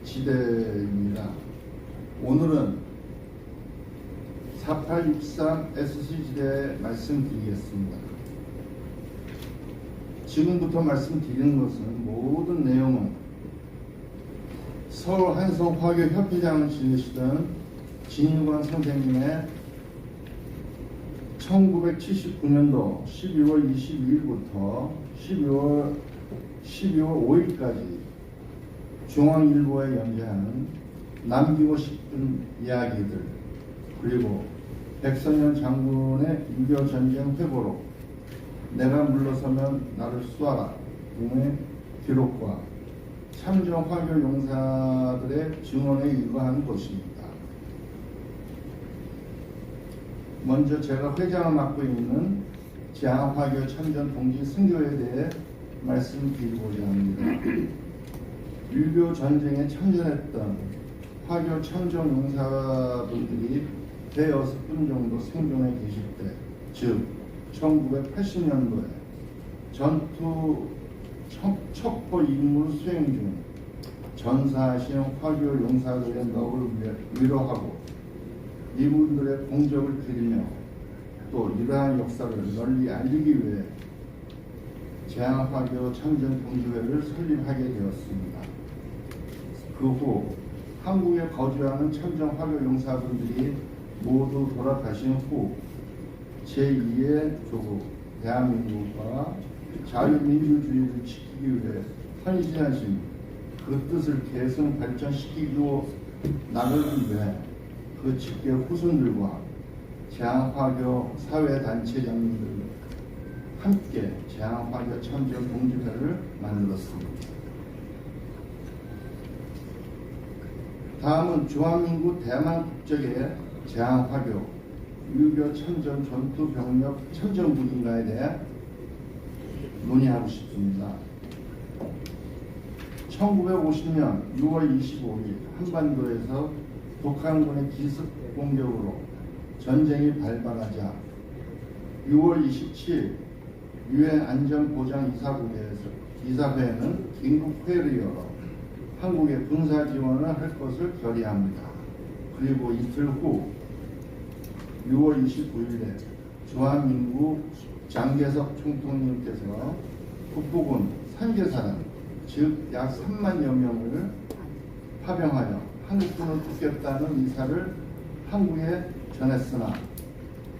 지대입니다. 오늘은 4863 SC 지대 말씀드리겠습니다. 지금부터 말씀드리는 것은 모든 내용은 서울 한성 화교 협회장을 지내시던 진유관 선생님의 1979년도 12월 22일부터 12월 5일까지 중앙일보에 연재하는 남기고 싶은 이야기들, 그리고 백선현 장군의 6.25 전쟁 회고록, 내가 물러서면 나를 쏘아라 등의 기록과 참정 화교 용사들의 증언에 일과한 것입니다. 먼저 제가 회장을 맡고 있는 제항화교 참전 동지 승교에 대해 말씀드리고자 합니다. 6.25 전쟁에 참전했던 화교 참전 용사분들이 대여섯 분 정도 생존해 계실 때, 즉 1980년도에 전투 첩보 임무 수행 중 전사하신 화교 용사들의 넋을 위로하고 이분들의 공적을 드리며 또 이러한 역사를 널리 알리기 위해 제항화교 참전 동지회를 설립하게 되었습니다. 그 후 한국에 거주하는 참전 화교 용사분들이 모두 돌아가신 후 제2의 조국 대한민국과 자유민주주의를 지키기 위해 헌신하신 그 뜻을 계승 발전시키고 나가기 위해 그 직계 후손들과 제항화교 사회단체장님들 함께 제항화교 참전 동지회를 만들었습니다. 다음은 중화민국 대만 국적의 제항화교 6.25 참전 전투병력 참전군인가에 대해 논의하고 싶습니다. 1950년 6월 25일 한반도에서 북한군의 기습 공격으로 전쟁이 발발하자 6월 27일 유엔 안전보장이사회는 긴급회의를 열어 한국에 군사 지원을 할 것을 결의합니다. 그리고 이틀 후 6월 29일에 주한민국 장개석 총통님께서 북부군 산계사단 즉 약 3만여 명을 파병하여 한국군을 돕겠다는 의사를 한국에 전했으나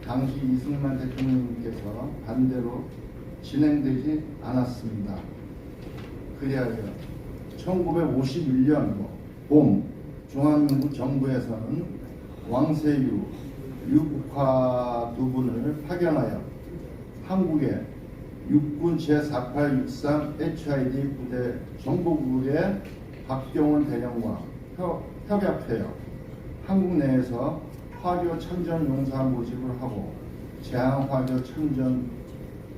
당시 이승만 대통령님께서 반대로 진행되지 않았습니다. 그리하여 1951년 봄 중화민국 정부에서는 왕세유, 유국화 두 분을 파견하여 한국에 육군 제4863 HID 부대 정보국의 박경원 대령과 협약하여 한국 내에서 화교 참전 용사 모집을 하고 제항화교 참전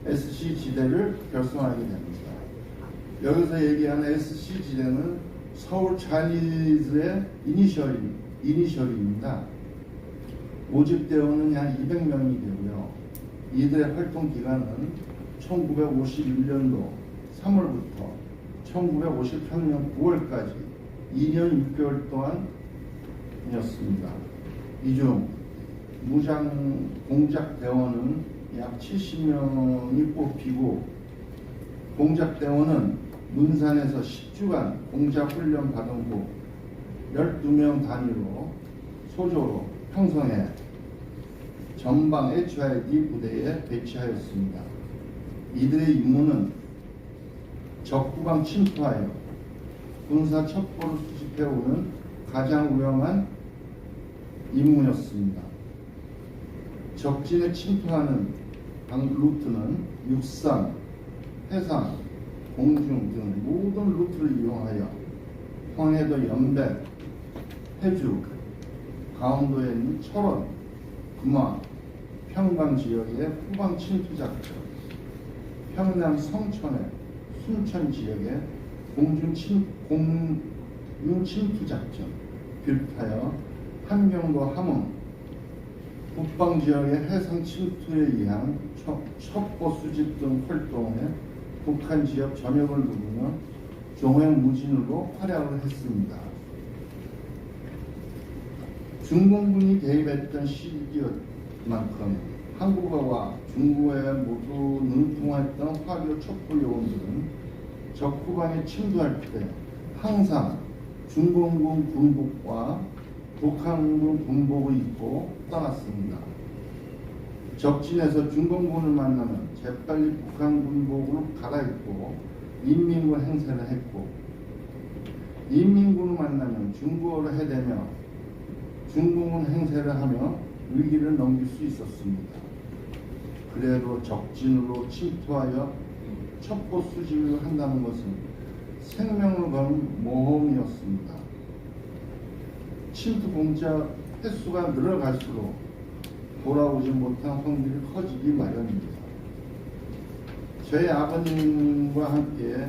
SC 지대를 결성하게 됩니다. 여기서 얘기하는 SC 지대는 서울 차이니즈의 이니셜입니다. 모집대원은 약 200명이 되고요. 이들의 활동 기간은 1951년도 3월부터 1953년 9월까지 2년 6개월 동안이었습니다. 이 중 무장 공작대원은 약 70명이 뽑히고 공작대원은 문산에서 10주간 공작훈련 받은 후 12명 단위로 소조로 형성해 전방 HID 부대에 배치하였습니다. 이들의 임무는 적국방 침투하여 군사 첩보를 수집해오는 가장 위험한 임무였습니다. 적진에 침투하는 루트는 육상, 해상, 공중 등 모든 루트를 이용하여 황해도 연백, 해주, 강원도에 있는 철원, 금화, 평강 지역의 후방 침투 작전, 평남 성천의 순천 지역의 공중 침투 작전 비롯하여 함경도 함흥, 북방 지역의 해상 침투에 의한 첩보 수집 등 활동에 북한 지역 전역을 누비며 종횡무진으로 활약을 했습니다. 중공군이 개입했던 시기였만큼 한국어와 중국어에 모두 능통했던 화교 첩보 요원들은 적후방에 침투할 때 항상 중공군 군복과 북한군 군복을 입고 떠났습니다. 적진에서 중공군을 만나면 재빨리 북한 군복으로 갈아입고 인민군 행세를 했고, 인민군을 만나면 중국어를 해대며 중공군 행세를 하며 위기를 넘길 수 있었습니다. 그래도 적진으로 침투하여 첩보 수집을 한다는 것은 생명을 건 모험이었습니다. 침투 공작 횟수가 늘어갈수록 돌아오지 못한 확률이 커지기 마련입니다. 저희 아버님과 함께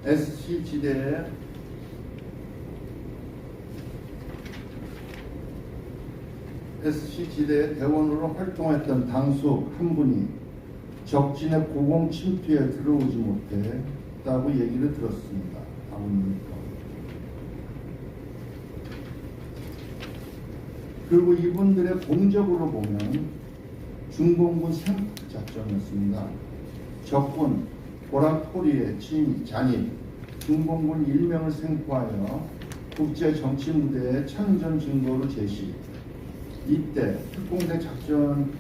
SC지대에 대원으로 활동했던 당수 한 분이 적진의 고공 침투에 들어오지 못했다고 얘기를 들었습니다. 아버님부터. 그리고 이분들의 공적으로 보면 중공군 생포 작전이었습니다. 적군 보라토리의 잔입, 중공군 1명을 생포하여 국제 정치 무대에 참전 증거로 제시. 이때 특공대 작전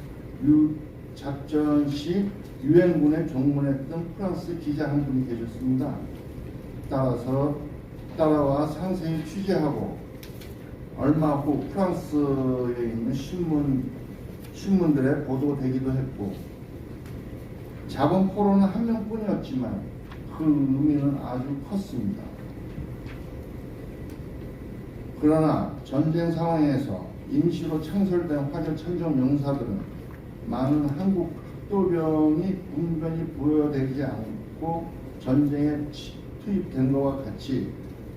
시 유엔군에 종문했던 프랑스 기자 한 분이 계셨습니다. 따라와 상세히 취재하고 얼마 후 프랑스에 있는 신문들에 보도되기도 했고, 자본 포로는 한 명뿐이었지만 그 의미는 아주 컸습니다. 그러나 전쟁 상황에서 임시로 창설된 화교 참전 용사들은 많은 한국 학도병이 분변이 부여되지 않고 전쟁에 투입된 것과 같이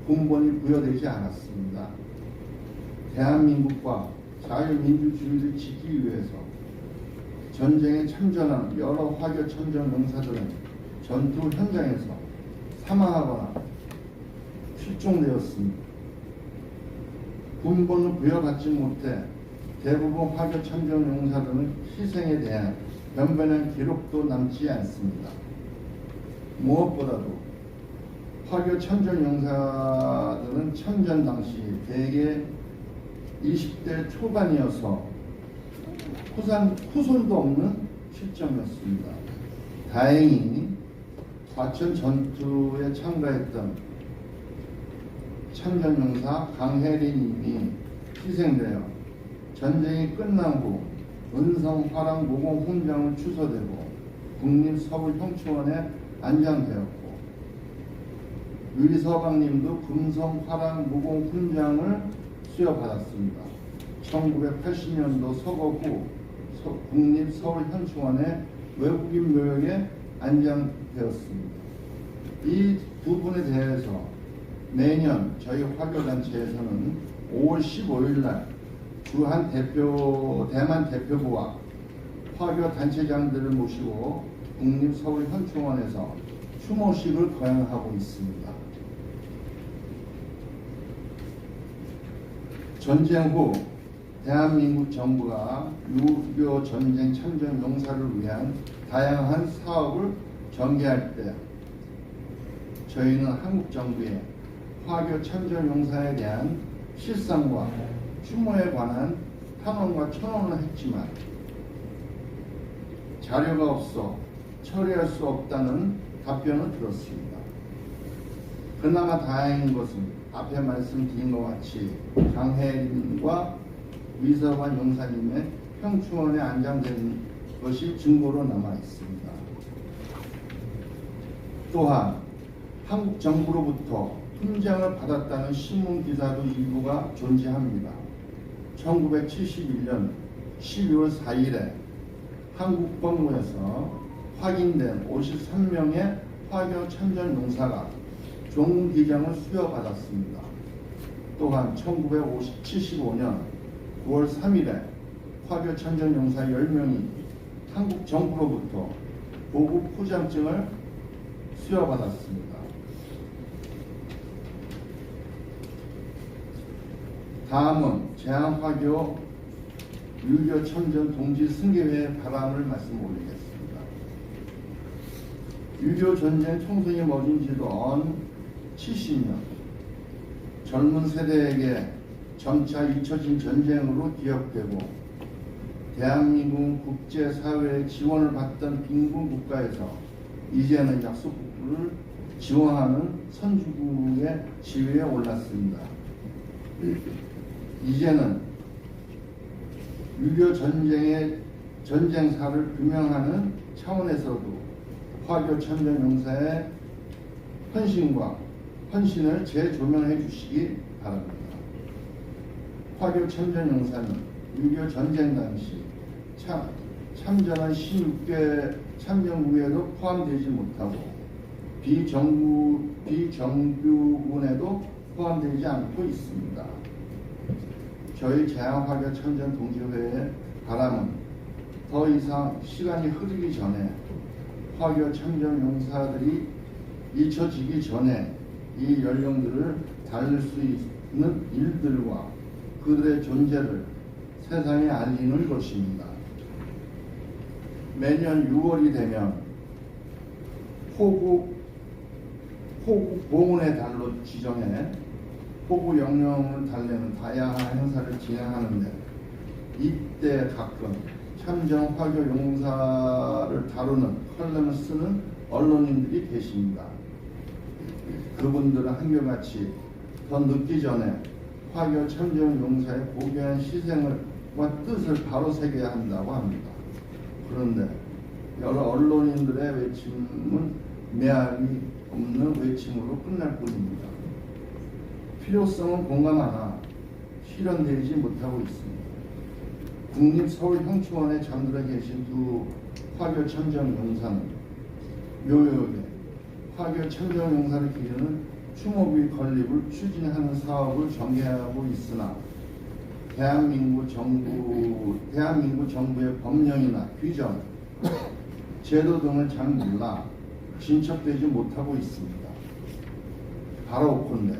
군번이 부여되지 않았습니다. 대한민국과 자유민주주의를 지키기 위해서 전쟁에 참전한 여러 화교 참전 용사들은 전투 현장에서 사망하거나 실종되었습니다. 군번을 부여받지 못해 대부분 화교 참전 용사들은 희생에 대한 변변한 기록도 남지 않습니다. 무엇보다도 화교 참전 용사들은 참전 당시 대개 20대 초반이어서 후손도 없는 실정이었습니다. 다행히 과천 전투에 참가했던 참전용사 강혜린님이 희생되어 전쟁이 끝난 후 은성 화랑 모공 훈장을 추서되고 국립서울형충원에 안장되었고, 유리서방님도 금성 화랑 모공 훈장을 수여받았습니다. 1980년도 서거 후 국립서울현충원에 외국인 묘역에 안장되었습니다. 이 두 분에 대해서 매년 저희 화교단체에서는 5월 15일 날 주한 대만 대표부와 화교 단체장들을 모시고 국립서울현충원에서 추모식을 거행하고 있습니다. 전쟁 후 대한민국 정부가 6.25 전쟁 참전 용사를 위한 다양한 사업을 전개할 때 저희는 한국 정부에 화교 참전 용사에 대한 실상과 추모에 관한 탄원과 천원을 했지만 자료가 없어 처리할 수 없다는 답변을 들었습니다. 그나마 다행인 것은 앞에 말씀드린 것 같이 강혜림과 위서관 용사님의 평충원에 안장된 것이 증거로 남아 있습니다. 또한 한국 정부로부터 훈장을 받았다는 신문 기사도 일부가 존재합니다. 1971년 12월 4일에 한국 법무에서 확인된 53명의 화교 참전 용사가 종기장을 수여받았습니다. 또한 1975년 9월 3일에 화교 참전 용사 10명이 한국 정부로부터 보급 포장증을 수여받았습니다. 다음은 제한화교 유교 참전 동지 승계회의 바람을 말씀 올리겠습니다. 유교 전쟁 총성이 멎은 지도 언 70년, 젊은 세대에게 점차 잊혀진 전쟁으로 기억되고 대한민국 국제사회의 지원을 받던 빈곤 국가에서 이제는 약소국부를 지원하는 선주국의 지위에 올랐습니다. 이제는 유교 전쟁의 전쟁사를 규명하는 차원에서도 화교 참전 용사의 헌신을 재조명해 주시기 바랍니다. 화교 참전 용사는 유교 전쟁 당시 참전한 16개 참전국에도 포함되지 못하고 비정규군에도 포함되지 않고 있습니다. 저희 제한화교 참전 동지회의 바람은 더 이상 시간이 흐르기 전에 화교 참전 용사들이 잊혀지기 전에 이 연령들을 달랠 수 있는 일들과 그들의 존재를 세상에 알리는 것입니다. 매년 6월이 되면 호국 봉헌의 달로 지정해 호국 영령을 달래는 다양한 행사를 진행하는데 이때 가끔 참전 화교 용사를 다루는 컬럼을 쓰는 언론인들이 계십니다. 그분들은 한결같이 더 늦기 전에 화교 참전 용사의 고귀한 희생과 뜻을 바로 새겨야 한다고 합니다. 그런데 여러 언론인들의 외침은 메아리 없는 외침으로 끝날 뿐입니다. 필요성은 공감하나 실현되지 못하고 있습니다. 국립서울형충원에 잠들어 계신 두 화교 참전 용사는 묘역에 화교 참전 용사를 기르는 추모비 건립을 추진하는 사업을 전개하고 있으나 대한민국 정부의 법령이나 규정, 제도 등을 잘 몰라 진척되지 못하고 있습니다. 바로컨대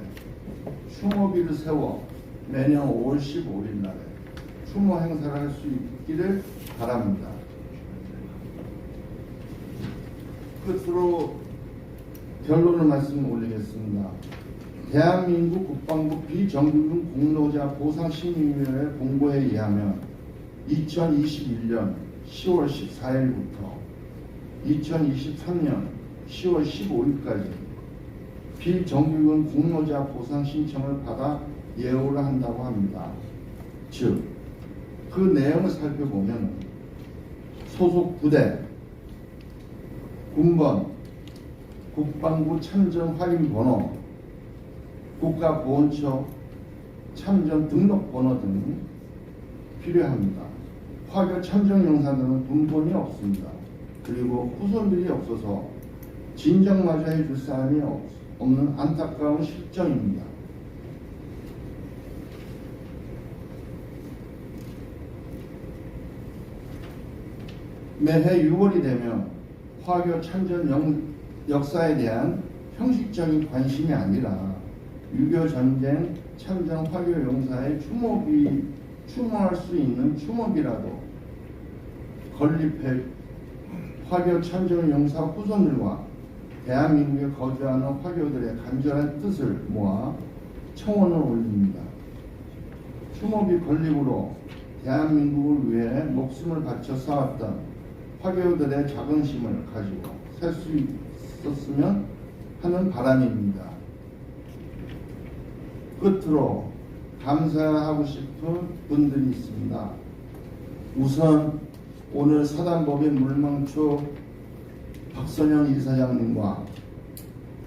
추모비를 세워 매년 5월 15일 날에 추모 행사를 할 수 있기를 바랍니다. 끝으로 결론을 말씀 올리겠습니다. 대한민국 국방부 비정규군 공로자 보상심의위원회 공고에 의하면 2021년 10월 14일부터 2023년 10월 15일까지 비정규군 공로자 보상 신청을 받아 예우를 한다고 합니다. 즉, 그 내용을 살펴보면 소속 부대, 군번, 국방부 참전 확인 번호, 국가보훈처 참전 등록 번호 등 필요합니다. 화교 참전 용사들은 군번이 없습니다. 그리고 후손들이 없어서 진정마저 해줄 사람이 없는 안타까운 실정입니다. 매해 6월이 되면 화교 참전 역사에 대한 형식적인 관심이 아니라 유교 전쟁 참전 화교 용사의 추모할 수 있는 추모비라도 건립해 화교 참전 용사 후손들과 대한민국에 거주하는 화교들의 간절한 뜻을 모아 청원을 올립니다. 추모비 건립으로 대한민국을 위해 목숨을 바쳐 싸웠던 화교들의 자긍심을 가지고 살 수 있었으면 하는 바람입니다. 끝으로 감사하고 싶은 분들이 있습니다. 우선 오늘 사단법인 물망초 박선영 이사장님과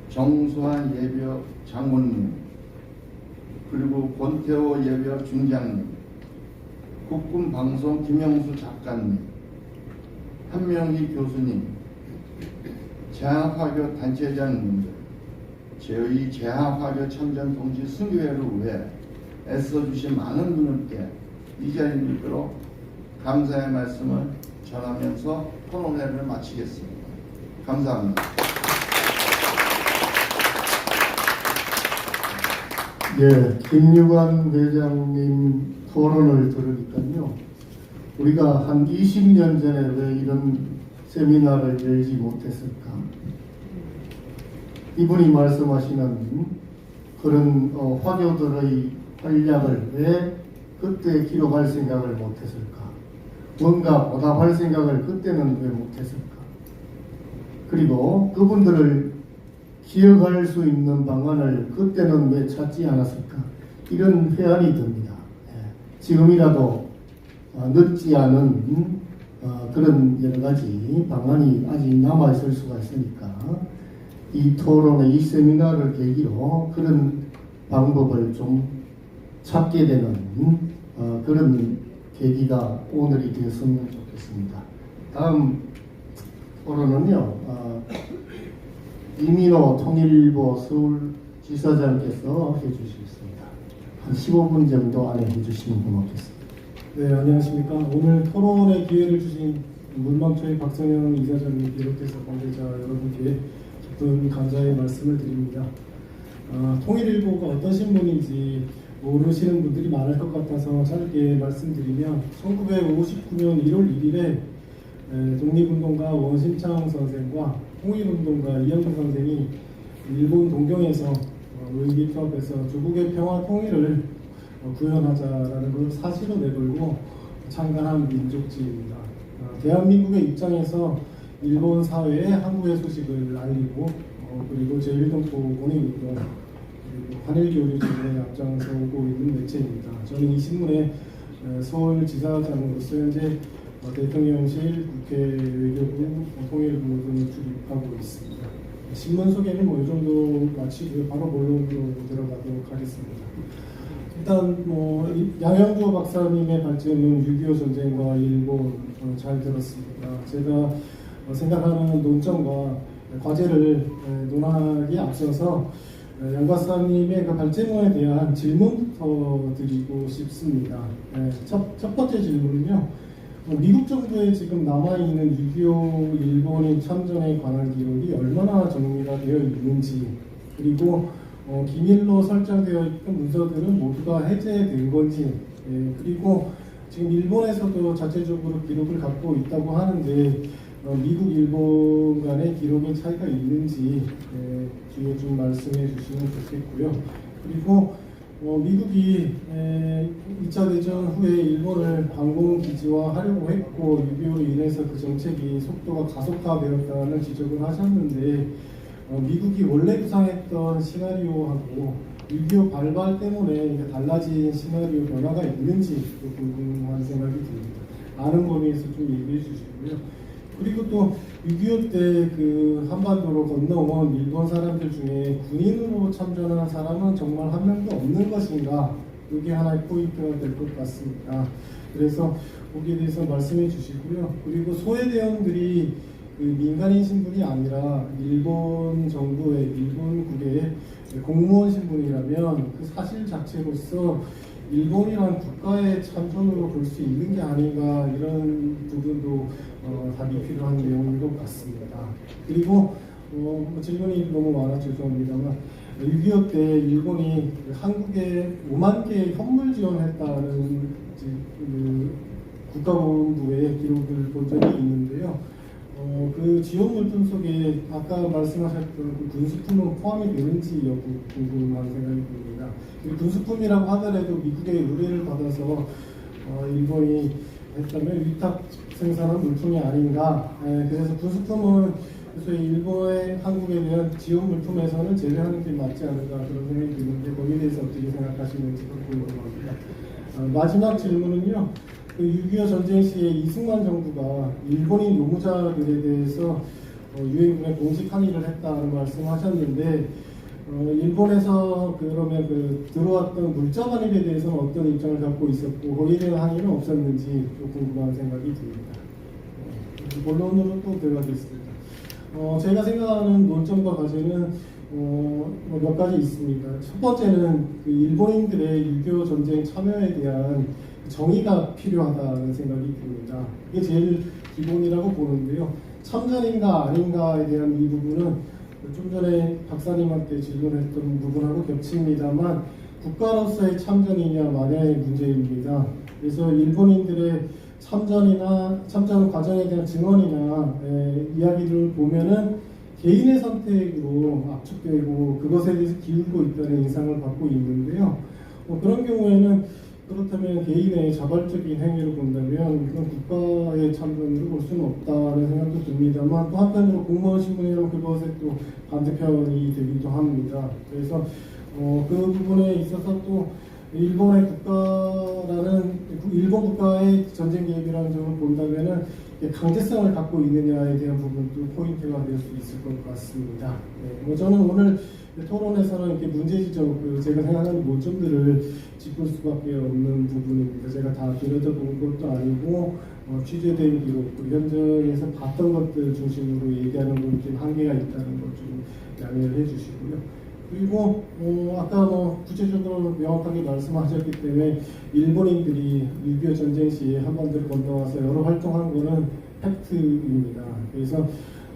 정수환 예비역 장군님, 그리고 권태호 예비역 중장님, 국군방송 김영수 작가님, 한명희 교수님, 재학화교 단체장님들, 저희 재학화교 참전 동지 승교회를 위해 애써주신 많은 분들께 이 자리를 이끌어 감사의 말씀을 전하면서 토론회를 마치겠습니다. 감사합니다. 예, 김유관 회장님 토론을 들으니까요. 우리가 한 20년 전에 왜 이런 세미나를 열지 못했을까? 이분이 말씀하시는 그런 화교들의 활약을 왜 그때 기록할 생각을 못했을까? 뭔가 보답할 생각을 그때는 왜 못했을까? 그리고 그분들을 기억할 수 있는 방안을 그때는 왜 찾지 않았을까? 이런 회한이 듭니다. 지금이라도 늦지 않은 그런 여러 가지 방안이 아직 남아 있을 수가 있으니까 이 토론의 이 세미나를 계기로 그런 방법을 좀 찾게 되는 그런 계기가 오늘이 되었으면 좋겠습니다. 다음 토론은요. 이민호 통일부 서울지사장께서 해주시겠습니다. 한 15분 정도 안에 해주시면 고맙겠습니다. 네, 안녕하십니까. 오늘 토론의 기회를 주신 물망초의 박선영 이사장님 비롯해서 관계자 여러분께 깊은 감사의 말씀을 드립니다. 통일일보가 어떤 신문인지 모르시는 분들이 많을 것 같아서 짧게 말씀드리면 1959년 1월 1일에 독립운동가 원심창 선생과 통일운동가 이영표 선생이 일본 동경에서 의기투합해서 조국의 평화 통일을 구현하자라는 걸 사실로 내걸고 창간한 민족지입니다. 대한민국의 입장에서 일본 사회에 한국의 소식을 알리고 그리고 제1동포 권익운동 그리고 한일교류전에 앞장서고 있는 매체입니다. 저는 이 신문에 서울지사장으로서 현재 대통령실, 국회 외교부, 통일부 등을 출입하고 있습니다. 신문 소개는 이 정도 마치고요. 바로 본론으로 들어가도록 하겠습니다. 일단 양현구 박사님의 발제는 6.25 전쟁과 일본 잘 들었습니다. 제가 생각하는 논점과 과제를 논하기에 앞서서 양 박사님의 그 발제문에 대한 질문부터 드리고 싶습니다. 첫 번째 질문은요. 미국 정부에 지금 남아있는 6.25 일본인 참전에 관한 기록이 얼마나 정리가 되어 있는지, 그리고 기밀로 설정되어 있던 문서들은 모두가 해제된 건지, 그리고 지금 일본에서도 자체적으로 기록을 갖고 있다고 하는데 미국, 일본 간의 기록의 차이가 있는지 뒤에 좀 말씀해 주시면 좋겠고요. 그리고 미국이 2차 대전 후에 일본을 방공기지화 하려고 했고 6.25로 인해서 그 정책이 속도가 가속화되었다는 지적을 하셨는데 미국이 원래 구상했던 시나리오하고 6.25 발발 때문에 달라진 시나리오 변화가 있는지 궁금한 생각이 듭니다. 아는 범위에서 좀 얘기해 주시고요. 그리고 또 6.25 때 그 한반도로 건너온 일본 사람들 중에 군인으로 참전한 사람은 정말 한 명도 없는 것인가? 이게 하나의 포인트가 될 것 같습니다. 그래서 거기에 대해서 말씀해 주시고요. 그리고 소외대원들이 그 민간인 신분이 아니라 일본 정부의 일본국의 공무원 신분이라면 그 사실 자체로서 일본이란 국가의 참전으로 볼 수 있는 게 아닌가, 이런 부분도 답이 필요한 내용인 것 같습니다. 그리고 질문이 너무 많아 죄송합니다만 6.25 때 일본이 한국에 5만 개의 현물 지원했다는 그 국가본부의 기록을 본 적이 있는데요. 그 지원 물품 속에 아까 말씀하셨던 그 군수품은 포함이 되는지 여부 궁금한 생각이 듭니다. 이 군수품이라고 하더라도 미국의 의뢰를 받아서 일본이 했다면 위탁 생산한 물품이 아닌가. 그래서 군수품은 소위 일본의 한국에 대한 지원 물품에서는 제외하는 게 맞지 않을까 그런 생각이 드는데 거기에 대해서 어떻게 생각하시는지 궁금합니다. 마지막 질문은요. 그 6.25 전쟁 시에 이승만 정부가 일본인 노무자들에 대해서 유엔군에 공식 항의를 했다는 말씀하셨는데 일본에서 그러면 그 들어왔던 물자 반입에 대해서는 어떤 입장을 갖고 있었고 거기에 대한 항의는 없었는지 좀 궁금한 생각이 듭니다. 본론으로 또 들어가겠습니다. 제가 생각하는 논점과 과제는 몇 가지 있습니다. 첫 번째는 그 일본인들의 6.25 전쟁 참여에 대한 정의가 필요하다는 생각이 듭니다. 이게 제일 기본이라고 보는데요. 참전인가 아닌가에 대한 이 부분은 좀 전에 박사님한테 질문했던 부분하고 겹칩니다만 국가로서의 참전이냐 마냐의 문제입니다. 그래서 일본인들의 참전 과정에 대한 증언이나 이야기를 보면은 개인의 선택으로 압축되고 그것에 대해서 기울고 있다는 인상을 받고 있는데요. 그런 경우에는 그렇다면 개인의 자발적인 행위로 본다면 그건 국가의 참전으로 볼 수는 없다는 생각도 듭니다만 또 한편으로 공무원 신분이라면 그것에 또 반대편이 되기도 합니다. 그래서 그 부분에 있어서 또 일본 국가의 전쟁 개입이라는 점을 본다면은 강제성을 갖고 있느냐에 대한 부분도 포인트가 될 수 있을 것 같습니다. 저는 오늘 토론에서는 이렇게 문제 지적, 제가 생각하는 모점들을 짚을 수밖에 없는 부분입니다. 제가 다 들여다본 것도 아니고 취재된 기록, 현장에서 봤던 것들 중심으로 얘기하는 건 좀 한계가 있다는 것 좀 양해를 해주시고요. 그리고 아까 구체적으로 명확하게 말씀하셨기 때문에 일본인들이 6.25 전쟁 시에 한반도를 건너와서 여러 활동한 거는 팩트입니다. 그래서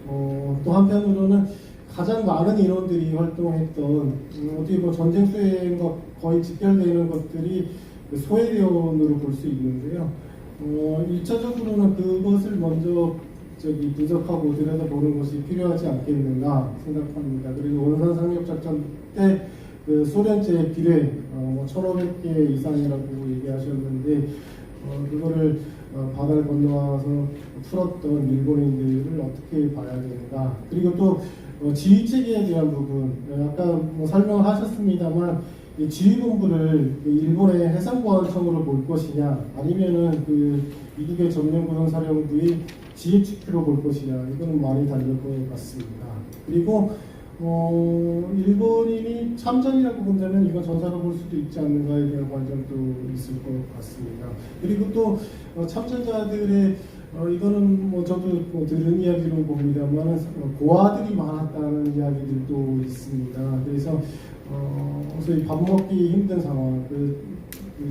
또 한편으로는 가장 많은 인원들이 활동했던 어떻게 전쟁 수행과 거의 직결되는 것들이 소해대원으로 볼 수 있는데요. 1차적으로는 그것을 먼저 분석하고 들여다보는 것이 필요하지 않겠는가 생각합니다. 그리고 원산 상륙작전 때 그 소련제 비례 1,500개 이상이라고 얘기하셨는데 그거를 바다를 건너와서 풀었던 일본인들을 어떻게 봐야 되는가. 그리고 또 지휘체계에 대한 부분 아까 설명을 하셨습니다만 이 지휘본부를 일본의 해상보안청으로 볼 것이냐 아니면은 그 미국의 점령구동사령부의 지휘축표로 볼 것이냐 이거는 많이 다를 것 같습니다. 그리고 일본인이 참전이라고 본다면 이건 전사로 볼 수도 있지 않는가에 대한 관점도 있을 것 같습니다. 그리고 또 참전자들의 이거는 저도 들은 이야기로 봅니다만 고아들이 많았다는 이야기들도 있습니다. 그래서 소위 밥 먹기 힘든 상황,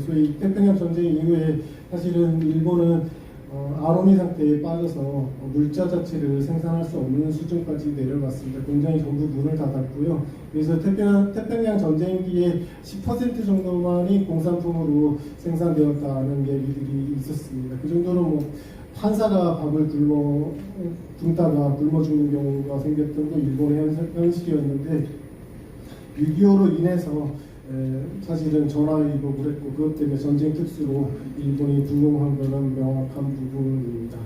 소위 태평양 전쟁 이후에 사실은 일본은 아로미 상태에 빠져서 물자 자체를 생산할 수 없는 수준까지 내려갔습니다. 공장이 전부 문을 닫았고요. 그래서 태평양 전쟁기에 10% 정도만이 공산품으로 생산되었다는 얘기들이 있었습니다. 그 정도로 판사가 밥을 굶다가 굶어 죽는 경우가 생겼던 게 일본의 현실이었는데 6.25로 인해서 사실은 전화위복을 했고 그것 때문에 전쟁 특수로 일본이 불응한 것은 명확한 부분입니다.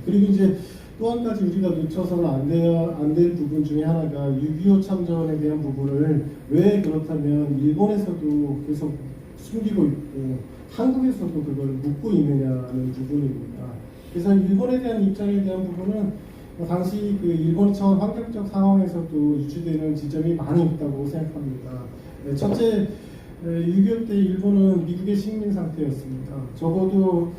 그리고 이제 또 한 가지 우리가 놓쳐서는 안 될 부분 중에 하나가 6.25 참전에 대한 부분을 왜 그렇다면 일본에서도 계속 숨기고 있고 한국에서도 그걸 묻고 있느냐는 부분입니다. 그래서 일본에 대한 입장에 대한 부분은 당시 그 일본이 처한 환경적 상황에서도 유추되는 지점이 많이 있다고 생각합니다. 첫째, 6.25 때 일본은 미국의 식민 상태였습니다. 적어도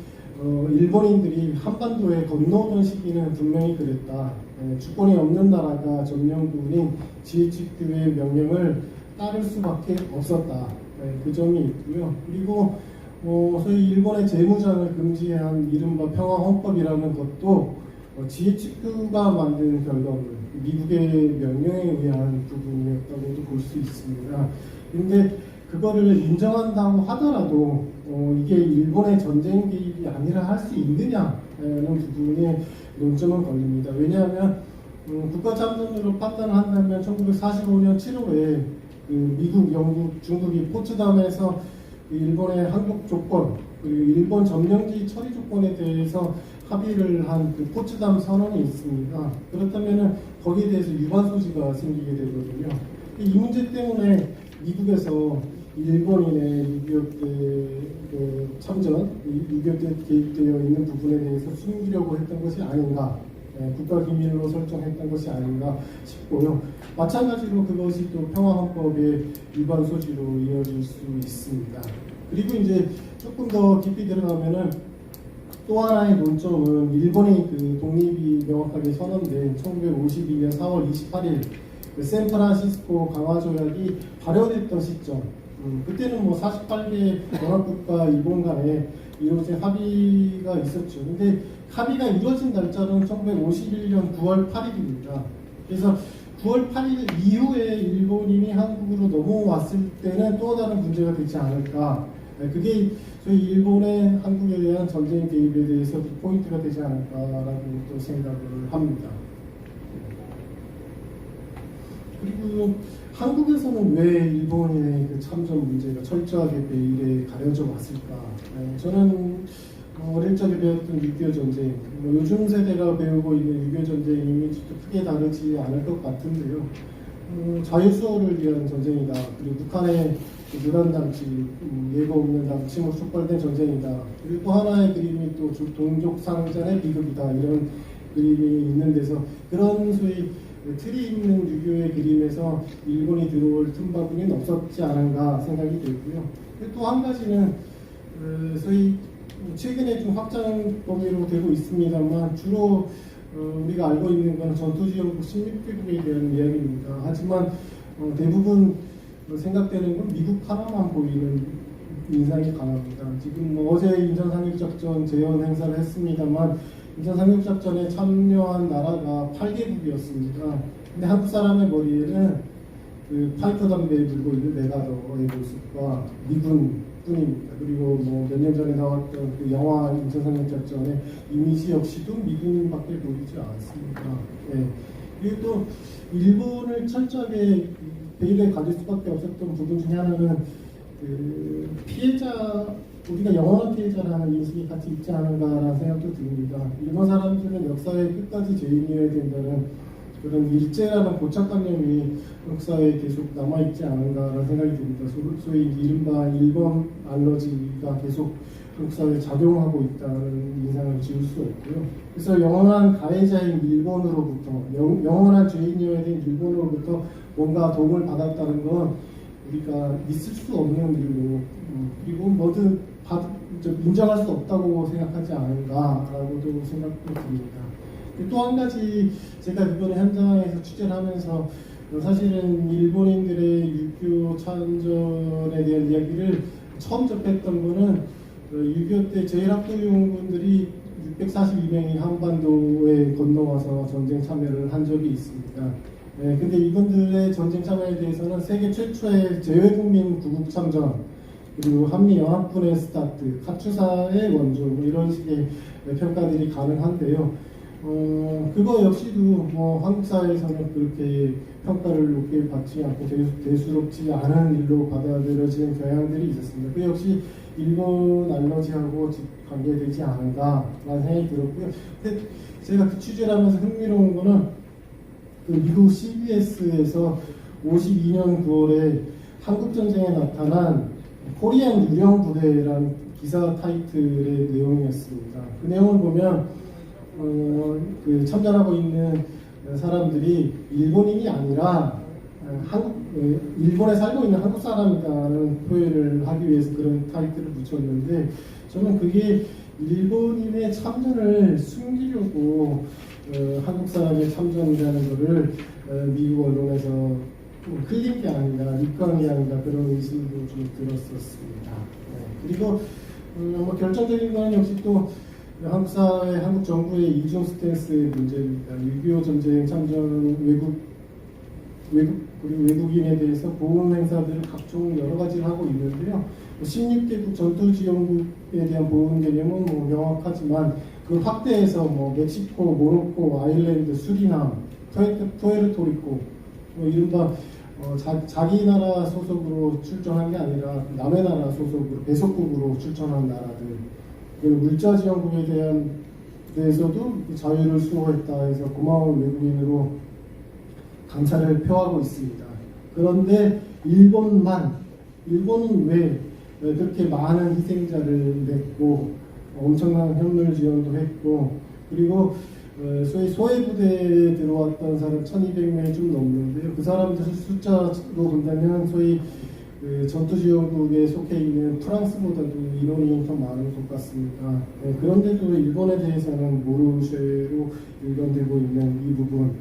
일본인들이 한반도에 건너오던 시기는 분명히 그랬다. 주권이 없는 나라가 점령군인 GHQ의 명령을 따를 수밖에 없었다. 그 점이 있고요. 그리고 소위 일본의 재무장을 금지한 이른바 평화헌법이라는 것도 GHQ가 만든 결과물, 미국의 명령에 의한 부분이었다고도 볼 수 있습니다. 그런데 그거를 인정한다고 하더라도 이게 일본의 전쟁 개입이 아니라 할 수 있느냐는 부분에 논점은 걸립니다. 왜냐하면 국가 참전으로 판단을 한다면 1945년 7월에 그 미국, 영국, 중국이 포츠담에서 일본의 항복 조건 그리고 일본 점령지 처리 조건에 대해서 합의를 한 그 포츠담 선언이 있습니다. 그렇다면 거기에 대해서 위반 소지가 생기게 되거든요. 이 문제 때문에 미국에서 일본인의 6.25 때 그 참전, 6.25 때 개입되어 있는 부분에 대해서 숨기려고 했던 것이 아닌가, 국가기밀로 설정했던 것이 아닌가 싶고요. 마찬가지로 그것이 또 평화헌법의 위반 소지로 이어질 수 있습니다. 그리고 이제 조금 더 깊이 들어가면은 또 하나의 논점은 일본의 그 독립이 명확하게 선언된 1952년 4월 28일 그 샌프란시스코 강화조약이 발효됐던 시점. 그때는 뭐 48개 연합국가 일본 간에 이루어진 합의가 있었죠. 근데 합의가 이루어진 날짜는 1951년 9월 8일입니다. 그래서 9월 8일 이후에 일본인이 한국으로 넘어왔을 때는 또 다른 문제가 되지 않을까. 그게 저희 일본의 한국에 대한 전쟁 개입에 대해서 포인트가 되지 않을까라고 또 생각을 합니다. 그리고 한국에서는 왜 일본인의 그 참전 문제가 철저하게 베일에 가려져 왔을까? 저는 어릴 적에 배웠던 6.25 전쟁, 요즘 세대가 배우고 있는 6.25 전쟁 이미지도 크게 다르지 않을 것 같은데요. 자유수호를 위한 전쟁이다. 그리고 북한의 유란당치, 예고 없는 당침으로 촉발된 전쟁이다. 그리고 또 하나의 그림이 또 동족상전의 비극이다. 이런 그림이 있는 데서 그런 소위 틀이 있는 유교의 그림에서 일본이 들어올 틈바구니는 없었지 않은가 생각이 들고요. 또 한 가지는 소위 최근에 좀 확장 범위로 되고 있습니다만 주로 우리가 알고 있는 건 전투지역국 16개국에 대한 이야기입니다. 하지만 대부분 생각되는 건 미국 하나만 보이는 인상이 강합니다. 지금 어제 인천상륙작전 재현 행사를 했습니다만 인천상륙작전에 참여한 나라가 8개국이었습니다. 근데 한국 사람의 머리에는 그 파이터 담배에 불고 있는 메가더의 모습과 미군 뿐입니다. 그리고 뭐 몇 년 전에 나왔던 그 영화 인천상륙작전의 이미지 역시도 미군밖에 보이지 않습니다. 네. 그리고 또 일본을 철저하게 베일에 가질 수밖에 없었던 부분 중에 하나는 그 피해자, 우리가 영원한 피해자라는 인식이 같이 있지 않은가라는 생각도 듭니다. 일본 사람들은 역사의 끝까지 죄인이어야 된다는 그런 일제라는 고착관념이 역사에 계속 남아있지 않은가라는 생각이 듭니다. 소위 이른바 일본 알러지가 계속 역사에 작용하고 있다는 인상을 지울 수 없고요. 그래서 영원한 가해자인 일본으로부터, 영원한 죄인이어야 된 일본으로부터 뭔가 도움을 받았다는 건 우리가 있을 수 없는 일로, 그리고 뭐든 인정할 수 없다고 생각하지 않은가라고도 생각도 듭니다. 또 한 가지 제가 이번에 현장에서 취재를 하면서 사실은 일본인들의 6.25 참전에 대한 이야기를 처음 접했던 거는 6.25 때 제일학도요원군들이 642명이 한반도에 건너와서 전쟁 참여를 한 적이 있습니다. 네, 근데 이분들의 전쟁 참여에 대해서는 세계 최초의 제외국민 구국 참전, 그리고 한미연합군의 스타트, 카투사의 원조, 뭐 이런 식의 평가들이 가능한데요. 그거 역시도 뭐 한국 사회에서는 그렇게 평가를 높게 받지 않고 대수롭지 않은 일로 받아들여지는 경향들이 있었습니다. 그 역시 일본 알러지하고 관계되지 않은가라는 생각이 들었고요. 근데 제가 그 취재를 하면서 흥미로운 거는 그 미국 CBS에서 52년 9월에 한국전쟁에 나타난 코리안 유령부대라는 기사 타이틀의 내용이었습니다. 그 내용을 보면 그 참전하고 있는 사람들이 일본인이 아니라 일본에 살고 있는 한국 사람이다라는 표현을 하기 위해서 그런 타이틀을 붙였는데, 저는 그게 일본인의 참전을 숨기려고 한국 사람의 참전이라는 것을 미국 언론에서 흘린 게 아니라 입각한 게 아니라 그런 의심도 좀 들었었습니다. 그리고 뭐 결정적인 건 역시 또 한국 사회, 한국 정부의 이중 스탠스의 문제입니다. 6.25 전쟁 참전 그리고 외국인에 대해서 보험 행사들을 각종 여러 가지를 하고 있는데요. 16개국 전투지원국에 대한 보험 개념은 뭐 명확하지만 그 확대해서 뭐 멕시코, 모로코, 아일랜드, 수리남, 푸에르토리코 뭐 이른바 자기 나라 소속으로 출전한 게 아니라 남의 나라 소속으로 배속국으로 출전한 나라들, 그리고 물자지원국에 대해서도 자유를 수호했다 해서 고마운 외국인으로 감사를 표하고 있습니다. 그런데 일본은 왜 그렇게 많은 희생자를 냈고 엄청난 현물 지원도 했고, 그리고 소위 소외부대에 들어왔던 사람 1200명이 좀 넘는데요. 그 사람들 숫자로 본다면 소위 전투지원국에 속해 있는 프랑스보다도 인원이 더 많은 것 같습니다. 그런데도 일본에 대해서는 모르쇠로 일관되고 있는 이 부분,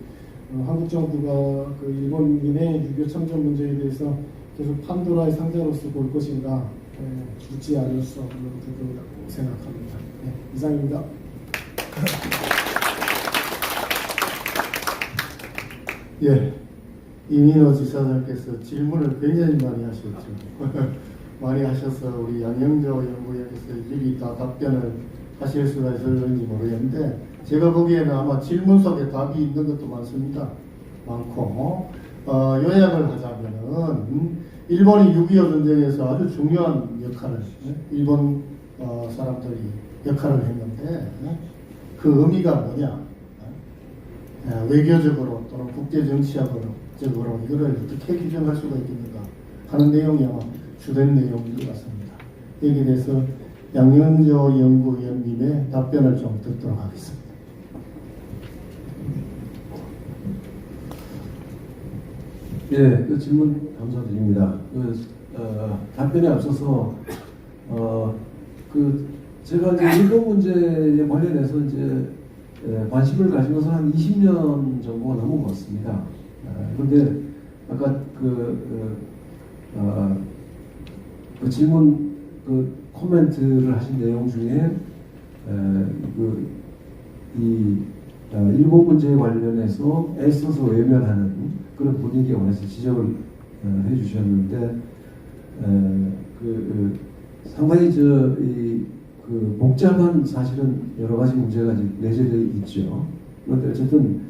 한국 정부가 그 일본인의 유교 참전 문제에 대해서 계속 판도라의 상자로서 볼 것인가 묻지 않을 수 없는 부분이라고 생각합니다. 이상입니다. 예, 이민호 지사장께서 질문을 굉장히 많이 하셨죠. 많이 하셔서 우리 양영조 연구위원께서 일일이 다 답변을 하실 수가 있을지 모르겠는데, 제가 보기에는 아마 질문 속에 답이 있는 것도 많습니다. 많고, 요약을 하자면은 일본이 6.25 전쟁에서 아주 중요한 역할을, 일본 사람들이 역할을 했는데, 그 의미가 뭐냐? 외교적으로 또는 국제정치학적으로 이거를 어떻게 규정할 수가 있겠는가 하는 내용이 아마 주된 내용인 것 같습니다. 여기에 대해서 양영조 연구위원님의 답변을 좀 듣도록 하겠습니다. 예, 그 질문 감사드립니다. 답변에 앞서서 제가 이제 일본 문제에 관련해서 이제 관심을 가진 것은 한 20년 정도가 넘은 것 같습니다. 그런데 아까 그 질문 코멘트를 하신 내용 중에 일본 문제에 관련해서 애써서 외면하는 그런 분위기에 관해서 지적을 해주셨는데, 상당히 복잡한 사실은 여러 가지 문제가 내재되어 있죠. 그런데 어쨌든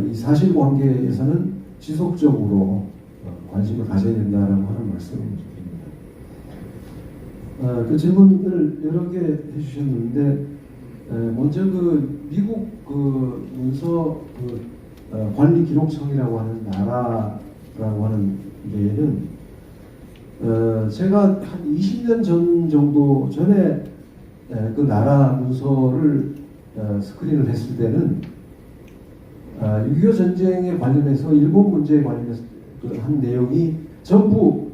이 사실관계에서는 지속적으로 관심을 가져야 된다라고 하는 말씀을 드립니다. 그 질문을 여러 개 해주셨는데, 먼저 미국 문서 관리기록청이라고 하는 나라라고 하는 데에는 제가 한 20년 전 정도 전에 그 나라 문서를 스크린을 했을 때는 6.25 전쟁에 관련해서 일본 문제에 관련해서 한 내용이 전부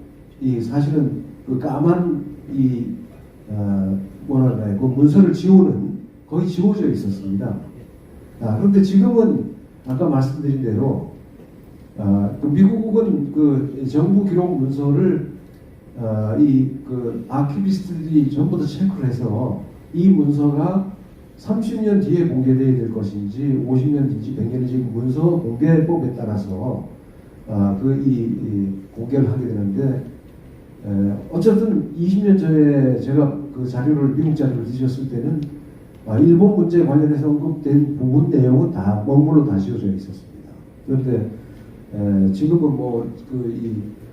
사실은 까만 그 문서를 지우는 거의 지워져 있었습니다. 그런데 지금은 아까 말씀드린 대로 미국은 정부 기록 문서를 아키비스트들이 전부 다 체크를 해서 이 문서가 30년 뒤에 공개되어야 될 것인지 50년 뒤인지 100년인지 문서 공개법에 따라서 공개를 하게 되는데, 어쨌든 20년 전에 제가 그 자료를 미국 자료를 뒤졌을 때는 일본 문제에 관련해서 언급된 부분 내용은 다 원문으로 다 지워져 있었습니다. 그런데 지금은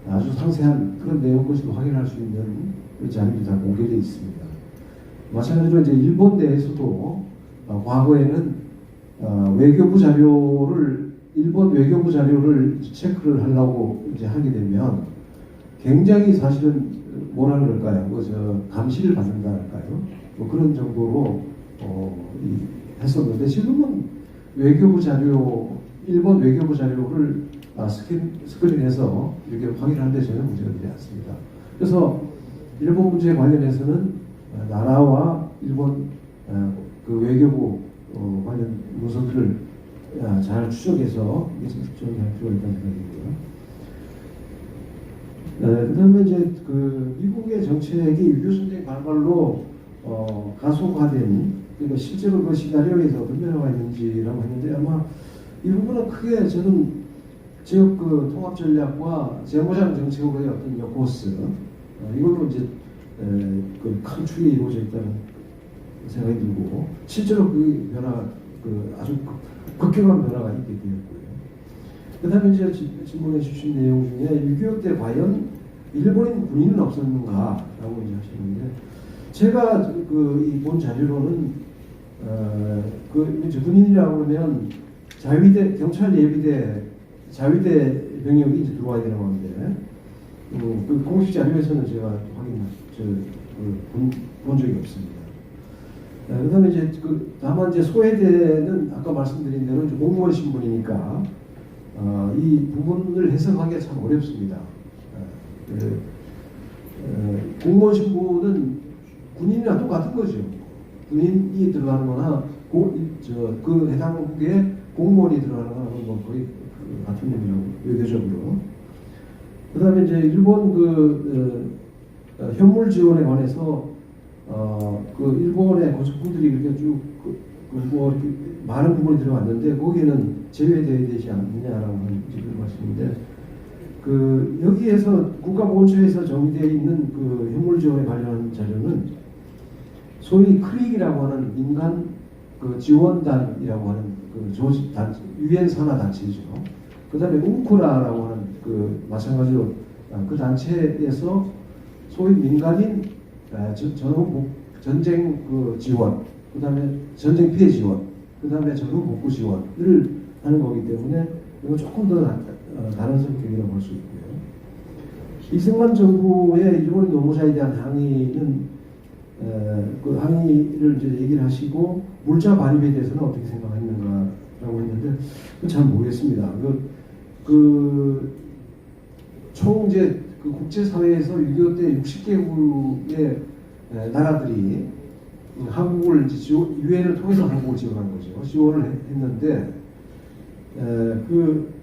아주 상세한 그런 내용 것을 확인할 수 있는 그 자료들이 다 공개되어 있습니다. 마찬가지로 이제 일본 내에서도 과거에는 일본 외교부 자료를 체크를 하려고 이제 하게 되면 굉장히 사실은 뭐라 그럴까요? 감시를 받는다 할까요? 그런 정도로 했었는데, 지금은 일본 외교부 자료를 스크린해서 이렇게 확인하는데 전혀 문제가 되지 않습니다. 그래서 일본 문제에 관련해서는 나라와 일본 외교부 관련 문서들을 잘 추적해서 정리할 필요가 있다는 생각이고요. 그다음에 이제 미국의 정책이 6.25 전쟁 발발로 가속화된, 그러니까 실제로 그 시나리오에서 어떤 변화가 있는지라고 했는데, 아마 이 부분은 크게 저는 지역 통합 전략과 재무장 정책의 어떤 코스, 이걸로 이제 큰 축이 이루어져 있다는 생각이 들고 실제로 그 변화 아주 급격한 변화가 있게 되었고요. 그다음에 이제 질문해 주신 내용 중에 6.25 때 과연 일본인 군인은 없었는가라고 이제 하시는데 제가 이 본 자료로는 이제 군인이라고 그러면 자위대 경찰 예비대 자위대 병력이 이제 들어와야 되는 건데 그 공식 자료에서는 제가 본 적이 없습니다. 그다음에 이제 다만 이제 소외대는 아까 말씀드린 대로 이제 공무원 신분이니까 이 부분을 해석하기가 참 어렵습니다. 공무원 신분은 군인이랑 똑같은 거죠. 군인이 들어가는 거나 그 해당국의 공무원이 들어가는 거나 뭐 거의 같은 의미라고 외교적으로. 그다음에 이제 일본 현물 지원에 관해서 그 일본의 고속분들이 이렇게 쭉 뭐 이렇게 많은 부분이 들어갔는데 거기에는 제외되어야 되지 않느냐라고 하는 지금 말씀인데 여기에서 국가보훈처에서 정의되어 있는 그 현물 지원에 관련한 자료는 소위 크릭이라고 하는 민간 지원단이라고 하는 유엔 산하 단체죠. 그다음에 웅쿠라라고 하는 마찬가지로 그 단체에서 소위 민간인 전쟁 지원, 그다음에 전쟁 피해 지원, 그다음에 전후 복구 지원을 하는 거기 때문에 이거 조금 더 다른 성격이라고 볼 수 있고요. 이승만 정부의 일본 노무자에 대한 항의는 그 항의를 이제 얘기를 하시고 물자 반입에 대해서는 어떻게 생각했는가라고 했는데 잘 모르겠습니다. 총 이제 국제사회에서 6.25 때 60개국의 나라들이 한국을 유엔을 통해서 한국을 지원한 거죠. 지원을 했는데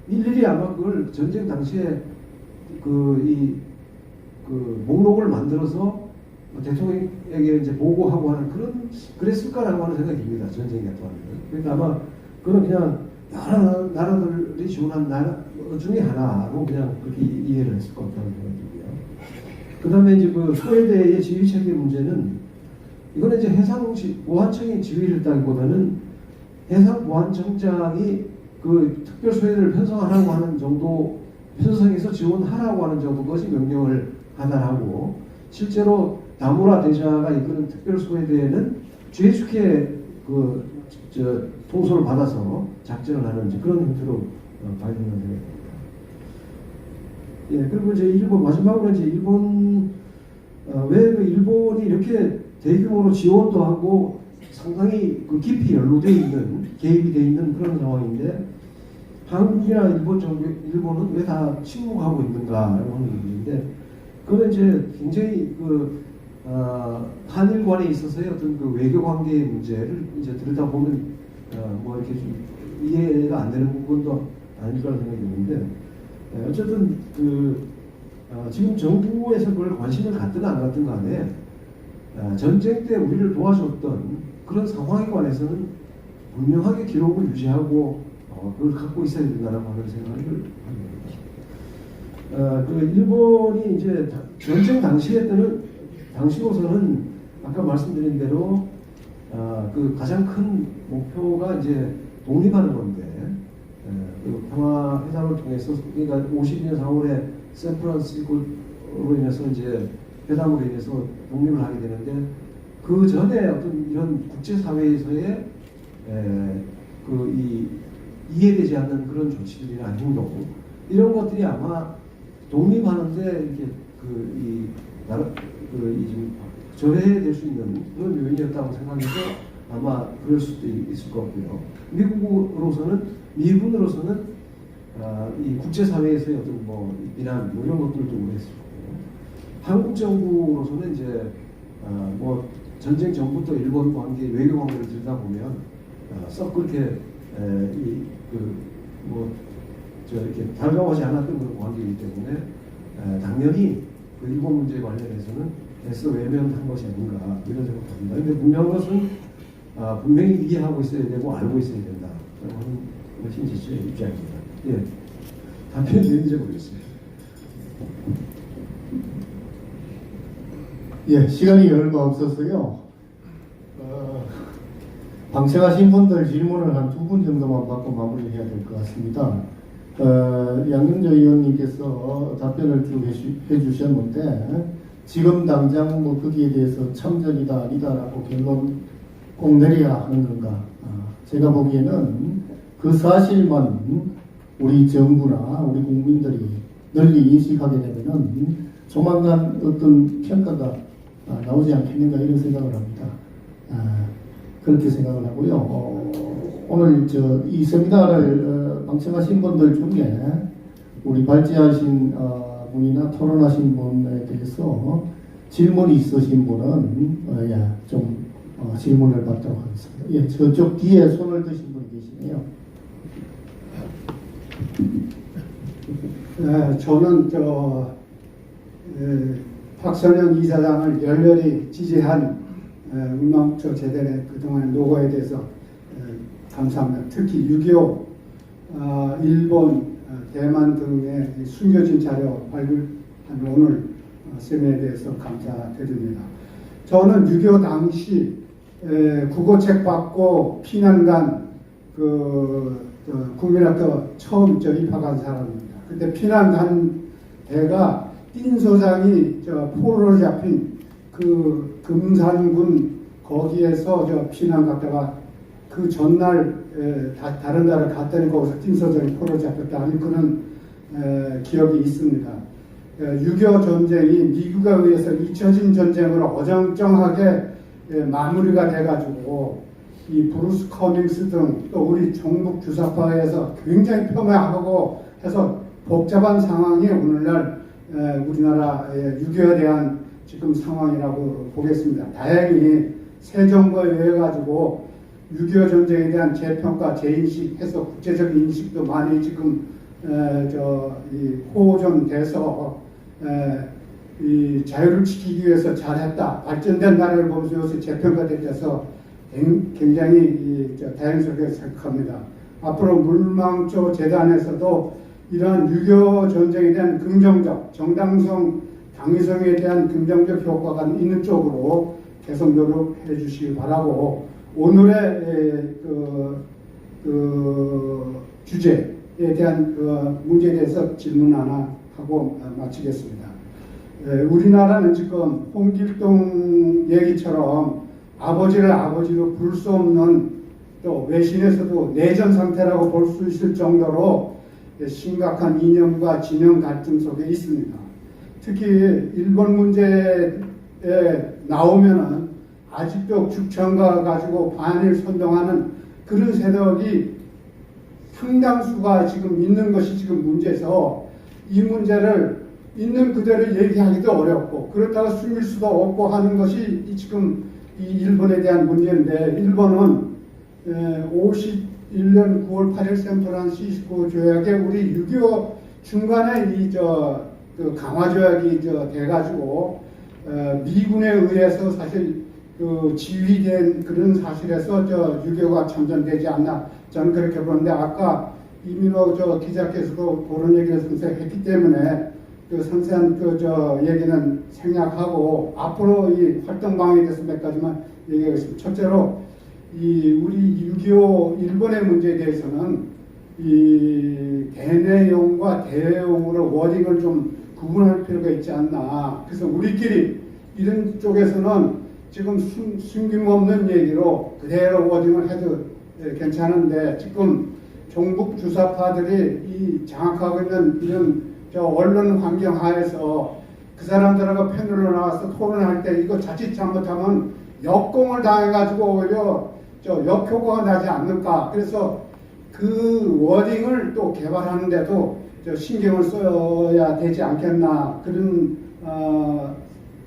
일일이 아마 그걸 전쟁 당시에 목록을 만들어서 대통령에게 이제 보고하고 하는 그랬을까라고 하는 생각이 듭니다. 전쟁이 동안에는. 그러니까 아마 그건 그냥 여러 나라들이 지원한 나라 중에 하나로 그냥 그렇게 이해를 했을 것 같다는 생각이 들고요. 그 다음에 이제 소외대의 지휘체계 문제는 이거는 이제 해상보안청이 지휘를 했다기보다는 해상보안청장이 특별 소외대를 편성하라고 하는 정도, 편성해서 지원하라고 하는 정도 것이 명령을 하달하고 실제로 다무라 대사가 이끄는 특별 소외대는 GHQ의 통솔을 받아서 작전을 하는 그런 형태로 봐야 된다는 생각이 듭니다. 예, 그리고 이제 마지막으로 이제 왜 일본이 이렇게 대규모로 지원도 하고 상당히 깊이 연루되어 있는, 개입이 되어 있는 그런 상황인데 한국이나 일본은 왜 다 침묵하고 있는가라고 하는 문제인데 그건 이제 굉장히 한일 간에 있어서의 어떤 외교 관계의 문제를 이제 들여다보면 뭐 이렇게 좀 이해가 안 되는 부분도 아닐 거라는 생각이 드는데 어쨌든 지금 정부에서 그걸 관심을 갖든 안 갖든 간에 전쟁 때 우리를 도와줬던 그런 상황에 관해서는 분명하게 기록을 유지하고 그걸 갖고 있어야 된다라고 하는 생각을 합니다. 일본이 이제 전쟁 당시로서는 아까 말씀드린 대로 가장 큰 목표가 이제 독립하는 건데 평화 회담을 통해서 그러니까 52년 4월에 샌프란시스코로 인해서 이제 회담으로 인해서 독립을 하게 되는데 그 전에 어떤 이런 국제사회에서의 이해되지 않는 그런 조치들이나 행동 이런 것들이 아마 독립하는데 이렇게 저해될 수 있는 그런 요인이었다고 생각해서 아마 그럴 수도 있을 것 같고요. 미군으로서는 이 국제사회에서의 어떤 비난 이런 것들도 했을 거고요. 한국 정부로서는 이제 전쟁 전부터 일본 관계, 외교 관계를 들다 보면 썩 그렇게 이렇게 달가워하지 않았던 그런 관계이기 때문에 당연히 일본 문제에 관련해서는 애써 외면한 것이 아닌가 이런 생각합니다. 그런데 분명한 것은 분명히 이해하고 있어야 되고 알고 있어야 된다. 하는 것이 제 입장입니다. 예, 답변이 되는지 모르겠습니다. 예, 시간이 얼마 없어서요. 방청하신 분들 질문을 한 2분 정도만 받고 마무리해야 될 것 같습니다. 양경조 의원님께서 답변을 쭉 해주셨는데 지금 당장 뭐 거기에 대해서 참전이다 아니다라고 결론 꼭 내려야 하는 건가? 제가 보기에는 그 사실만 우리 정부나 우리 국민들이 널리 인식하게 되면은 조만간 어떤 평가가 나오지 않겠는가 이런 생각을 합니다. 그렇게 생각을 하고요. 오늘 이 세미나를 방청하신 분들 중에 우리 발제하신 분이나 토론하신 분에 대해서 질문이 있으신 분은 좀 질문을 받도록 하겠습니다. 예, 저쪽 뒤에 손을 드신 분이 계시네요. 저는 박선영 이사장을 열렬히 지지한 울망초 재단의 그동안 노고에 대해서 감사합니다. 특히 6.25 일본, 대만 등의 숨겨진 자료 발굴한 오늘 세미나에 대해서 감사드립니다. 저는 6.25 당시 국어책 받고 피난간 국민학교 처음 입학한 사람입니다. 그때 피난간 대가 띵소장이 포로로 잡힌 그 금산군 거기에서 피난 갔다가 그 전날 다른 나라 갔더니 거기서 띵소장이 포로로 잡혔다는 그런 기억이 있습니다. 6.25 전쟁이 미국에 의해서 잊혀진 전쟁으로 어정쩡하게 마무리가 돼가지고 이 브루스 커밍스 등 또 우리 종북 주사파에서 굉장히 폄하하고 해서 복잡한 상황이 오늘날 우리나라의 6.25에 대한 지금 상황이라고 보겠습니다. 다행히 새 정부에 의해 가지고 6.25 전쟁에 대한 재평가, 재인식해서 국제적 인식도 많이 지금 호전돼서 이 자유를 지키기 위해서 잘했다. 발전된 나라를 보면서 요새 재평가돼서 굉장히 다행스럽게 생각합니다. 앞으로 물망초 재단에서도 이러한 6.25 전쟁에 대한 긍정적, 정당성, 당위성에 대한 긍정적 효과가 있는 쪽으로 계속 노력해 주시기 바라고 오늘의 주제에 대한 문제에 대해서 질문 하나 하고 마치겠습니다. 우리나라는 지금 홍길동 얘기처럼 아버지를 아버지로 부를 수 없는 또 외신에서도 내전 상태라고 볼 수 있을 정도로 심각한 이념과 진영 갈등 속에 있습니다. 특히 일본 문제에 나오면은 아직도 죽천가 가지고 반일 선동하는 그런 세력이 상당수가 지금 있는 것이 지금 문제에서 이 문제를 있는 그대로 얘기하기도 어렵고 그렇다고 숨길 수도 없고 하는 것이 지금 이 일본에 대한 문제인데 일본은 51년 9월 8일 샌프란시스코 조약에 우리 6.25 중간에 그 강화 조약이 돼가지고 미군에 의해서 사실 그 지휘된 그런 사실에서 6.25가 참전되지 않나 저는 그렇게 보는데 아까 이민호 기자께서도 그런 얘기를 선생했기 때문에 그 상세한 얘기는 생략하고 앞으로 이 활동 방향에 대해서 몇 가지만 얘기하겠습니다. 첫째로 우리 6.25 일본의 문제에 대해서는 이 대내용과 대외용으로 워딩을 좀 구분할 필요가 있지 않나. 그래서 우리끼리 이런 쪽에서는 지금 숨김없는 얘기로 그대로 워딩을 해도 괜찮은데 지금 종북 주사파들이 이 장악하고 있는 이런 언론 환경 하에서 그 사람들하고 패널로 나와서 토론할 때 이거 자칫 잘못하면 역공을 당해가지고 오히려 역효과가 나지 않을까. 그래서 그 워딩을 또 개발하는데도 신경을 써야 되지 않겠나 그런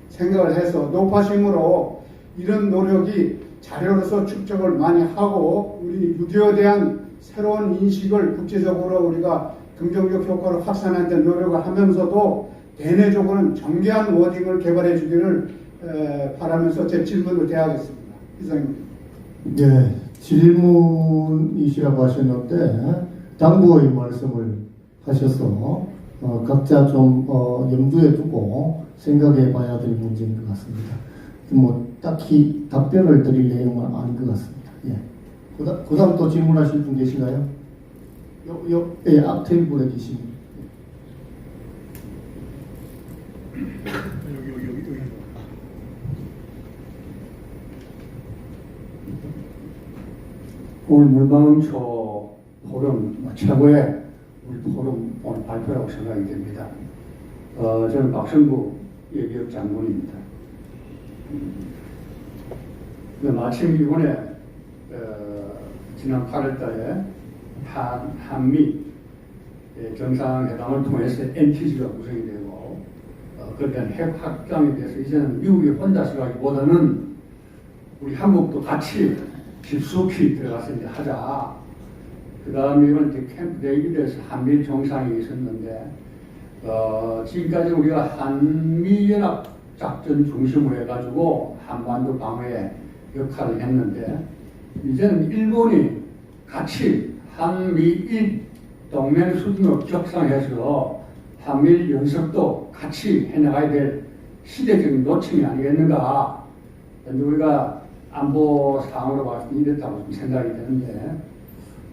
생각을 해서 높아심으로 이런 노력이 자료로서 축적을 많이 하고 우리 6.25에 대한 새로운 인식을 국제적으로 우리가 긍정적 효과를 확산하는 데 노력을 하면서도 대내적으로는 정교한 워딩을 개발해 주기를 바라면서 제 질문을 대하겠습니다. 이상입니다. 네, 질문이시라고 하셨는데 당부의 말씀을 하셔서 각자 좀 염두에 두고 생각해 봐야 될 문제인 것 같습니다. 뭐 딱히 답변을 드릴 내용은 아닌 것 같습니다. 예. 그다음 또 질문하실 분 계신가요? 예, 앞 테이블에 계십니다. 오늘 물방초 포럼 최고의 우리 포럼 오늘 발표라고 생각이 됩니다. 저는 박성부 예비역 장군입니다. 마침 이번에 지난 8월달에 한미 정상회담을 통해서 NTG가 구성이 되고 그에 대한 핵 확장에 대해서 이제는 미국이 혼자서라기보다는 우리 한국도 같이 깊숙이 들어가서 이제 하자. 그 다음에 이번 캠프 데이비드에서 한미 정상이 있었는데 지금까지 우리가 한미연합 작전 중심으로 해가지고 한반도 방어에 역할을 했는데 이제는 일본이 같이 한미일 동맹 수준으로 격상해서 한미일 연습도 같이 해나가야 될 시대적인 노침이 아니겠는가. 우리가 안보 상황으로 봤을 때 이랬다고 좀 생각이 되는데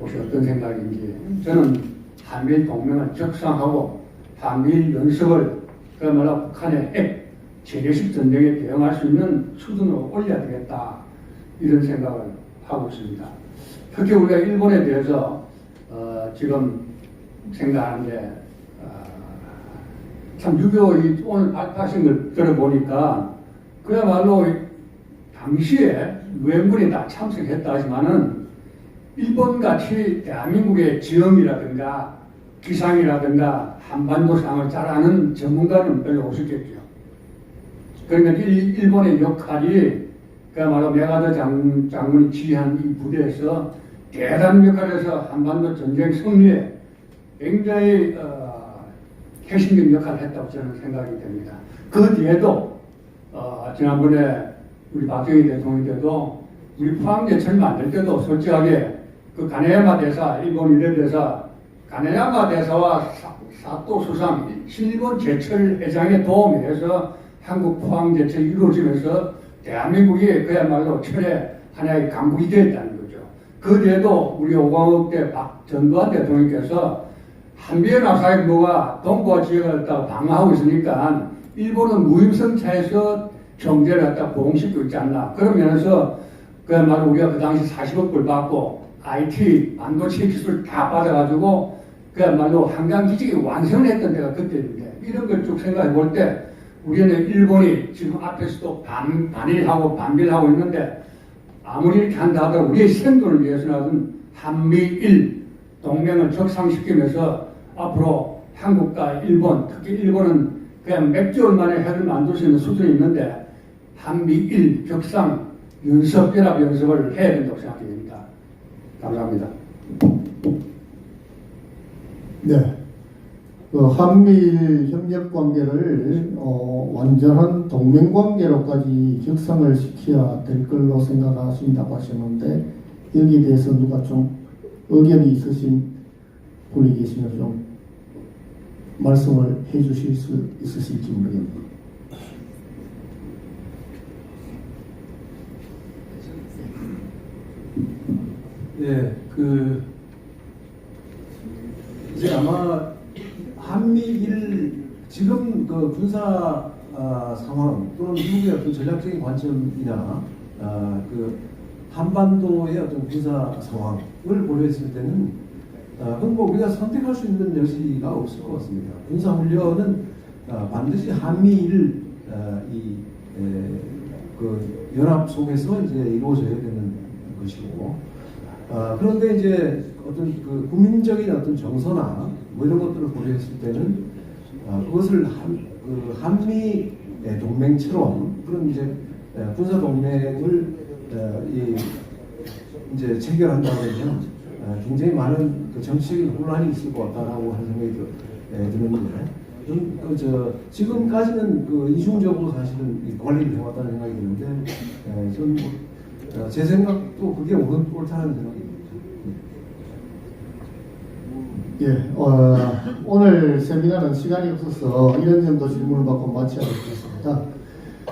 혹시 어떤 생각인지. 저는 한미일 동맹을 격상하고 한미일 연습을 그야말로 북한의 핵 재래식 전쟁에 대응할 수 있는 수준으로 올려야 되겠다, 이런 생각을 하고 있습니다. 특히 우리가 일본에 대해서 지금 생각하는 게 참 6.25 오늘 발표하신 걸 들어보니까 그야말로 당시에 유엔군이 다 참석했다 하지만은 일본같이 대한민국의 지형이라든가 기상이라든가 한반도 상을 잘 아는 전문가는 별로 없었겠죠. 그러니까 일본의 역할이 그야말로 메가더 장군이 지휘한 이 부대에서 대단한 역할을 해서 한반도 전쟁 승리에 굉장히 핵심적인 역할을 했다고 저는 생각이 됩니다. 그 뒤에도 지난번에 우리 박정희 대통령 때도 우리 포항제철 만들 때도 솔직하게 그 가네야마 대사, 일본 일일 대사, 가네야마 대사와 사또 수상, 일본 제철 회장의 도움에 해서 한국 포항제철이 이루어지면서 대한민국이 그야말로 철의 하나의 강국이 되었다는 거죠. 그 뒤에도 우리 오광욱 때 전두환 대통령께서 한미연합 사회부가 동북아 지역을 갖다가 방어하고 있으니까 일본은 무임승차에서 경제를 갖다 보강시키고 있지 않나. 그런 면에서 그야말로 우리가 그 당시 40억 불 받고 IT, 반도체 기술 다 받아가지고 그야말로 한강기지가 완성을 했던 데가 그때인데, 이런 걸 쭉 생각해 볼 때 우리는 일본이 지금 앞에서도 반일하고 반밀하고 있는데 아무리 이렇게 한다 하더라도 우리의 생존을 위해서는 한미일 동맹을 격상시키면서 앞으로 한국과 일본, 특히 일본은 그냥 몇 개월 만에 핵을 만들 수 있는 수준이 있는데 한미일 격상 연습, 연합 연습을 해야 된다고 생각이 됩니다. 감사합니다. 네. 한미일 협력 관계를 완전한 동맹 관계로까지 격상을 시켜야 될 걸로 생각하신다고 하셨는데, 여기에 대해서 누가 좀 의견이 있으신 분이 계시면 좀 말씀을 해 주실 수 있으실지 모르겠네요. 예, 이제 아마 한미일 지금 그 군사 상황 또는 미국의 어떤 전략적인 관점이나 그 한반도의 어떤 군사 상황을 고려했을 때는 뭐 우리가 선택할 수 있는 여지가 없을 것 같습니다. 군사 훈련은 반드시 한미일 그 연합 속에서 이제 이루어져야 되는 것이고, 그런데 이제 어떤 그 국민적인 어떤 정서나 뭐 이런 것들을 고려했을 때는 그것을 한미 동맹처럼 그런 이제 군사 동맹을 이제 체결한다면 굉장히 많은 그 정치적인 혼란이 있을 것 같다라고 하는 생각이 드는데, 지금까지는 그 이중적으로 사실은 관리를 해왔다는 생각이 드는데, 저는 제 생각도 그게 옳다는 생각입니다. 예, 오늘 세미나는 시간이 없어서 이런 정도 질문을 받고 마쳐야 되겠습니다.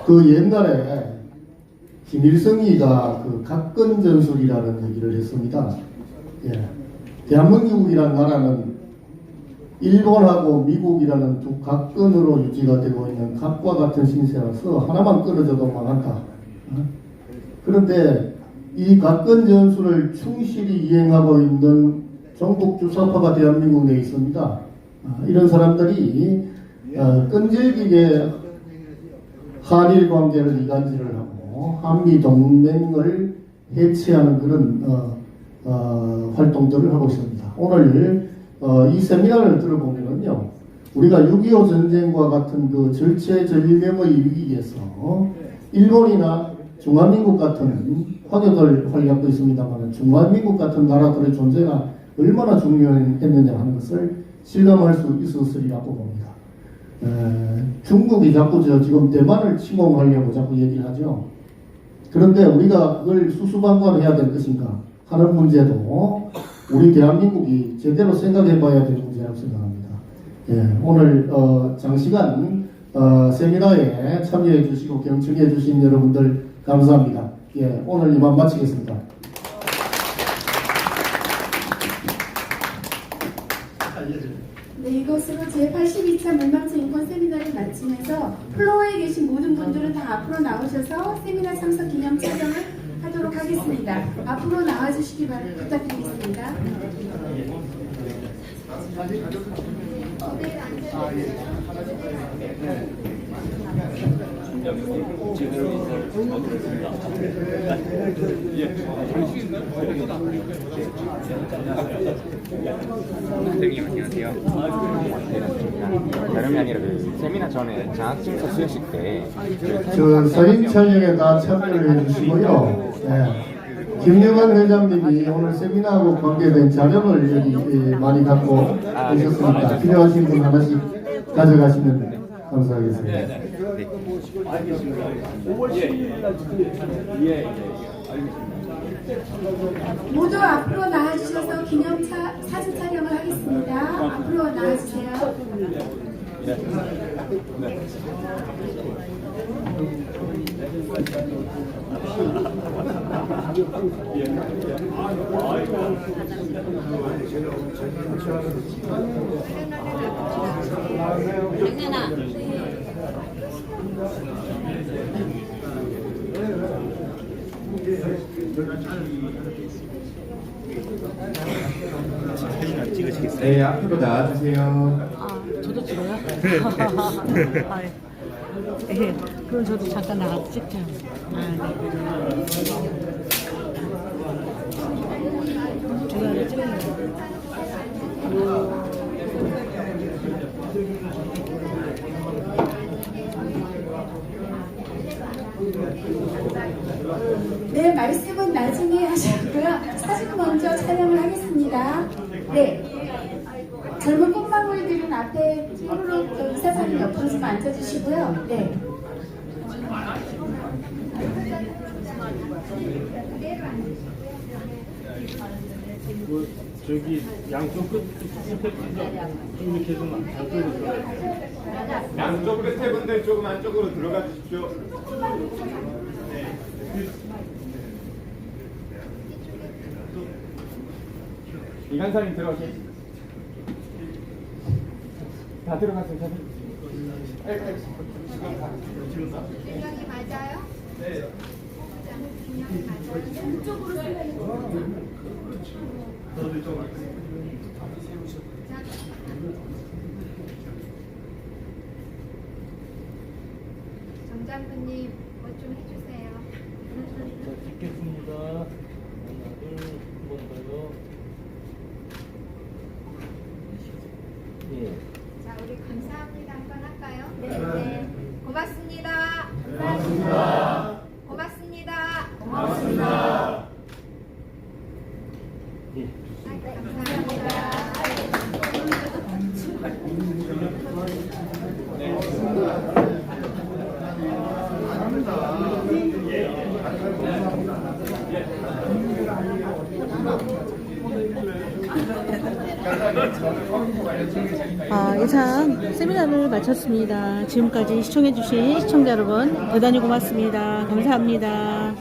그 옛날에 김일성이가 그 각권 전술이라는 얘기를 했습니다. 예. 대한민국이라는 나라는 일본하고 미국이라는 두 각권으로 유지가 되고 있는 각과 같은 신세라서 하나만 끊어져도 망한다. 그런데 이 각권 전술을 충실히 이행하고 있는 전국 주사파가 대한민국 내에 있습니다. 이런 사람들이 끈질기게 한일 관계를 이간질을 하고 한미 동맹을 해체하는 그런 활동들을 하고 있습니다. 오늘 이 세미나를 들어보면요, 우리가 6.25 전쟁과 같은 그 절체절명의 위기에서 일본이나 중화민국 같은 화교들 활약도 있습니다만 중화민국 같은 나라들의 존재가 얼마나 중요했느냐 하는 것을 실감할 수 있었으리라고 봅니다. 중국이 자꾸 지금 대만을 침공하려고 자꾸 얘기를 하죠. 그런데 우리가 그걸 수수방관해야 될 것인가 하는 문제도 우리 대한민국이 제대로 생각해 봐야 될 문제라고 생각합니다. 예, 오늘 장시간 세미나에 참여해 주시고 경청해 주신 여러분들 감사합니다. 예, 오늘 이만 마치겠습니다. 네, 이것으로 제82차 물망초 인권 세미나를 마치면서 플로어에 계신 모든 분들은 다 앞으로 나오셔서 세미나 참석 기념 촬영을 하도록 하겠습니다. 앞으로 나와주시기 부탁드리겠습니다. 제대로 인사를 드리겠습니다. 선생님 안녕하세요. 다름이 아니라 그 세미나 전에 장학증서 수여식 때 저 사진 촬영에 다 참여를 해주시고요. 네. 김영환 회장님이 오늘 세미나하고 관계된 자료를 여기 많이 갖고 오셨습니다. 필요하신 분 하나씩 가져가시면 감사하겠습니다. 알겠습니다. 5월 10일 날 예, 알겠습니다. 모두 앞으로 나와주셔서 기념 사진 촬영을 하겠습니다. 앞으로 나와주세요. 네, 앞으로 나와주세요. 저도 찍어요? 아, 예. 그럼 저도 잠깐 나가서 찍죠. 중간에 찍는 거. 네, 말씀은 나중에 하시고요. 사진 먼저 촬영을 하겠습니다. 네. 젊은 꽃망울들은 앞에 팀으로 이사장님 옆으로 좀 앉아주시고요. 네. 저기 양쪽 끝 이렇게 좀 안쪽으로 양쪽 끝에 분들 조금 안쪽으로 들어가 주십시오. 이간사님 들어가세요. 다 들어가세요. 다 들어가세요. 균형이 맞아요? 네. 균형이 맞아요? 이쪽으로 정장군님 뭐 좀 해주세요. 자, 찍겠습니다. 하나, 둘, 한 번 더요. 예. 자, 우리 감사합니다 한번 할까요? 네. 고맙습니다. 고맙습니다. 고맙습니다. 고맙습니다. 예. 감사합니다. 감사합니다. 이상 세미나를 마쳤습니다. 지금까지 시청해주신 시청자 여러분 대단히 고맙습니다. 감사합니다.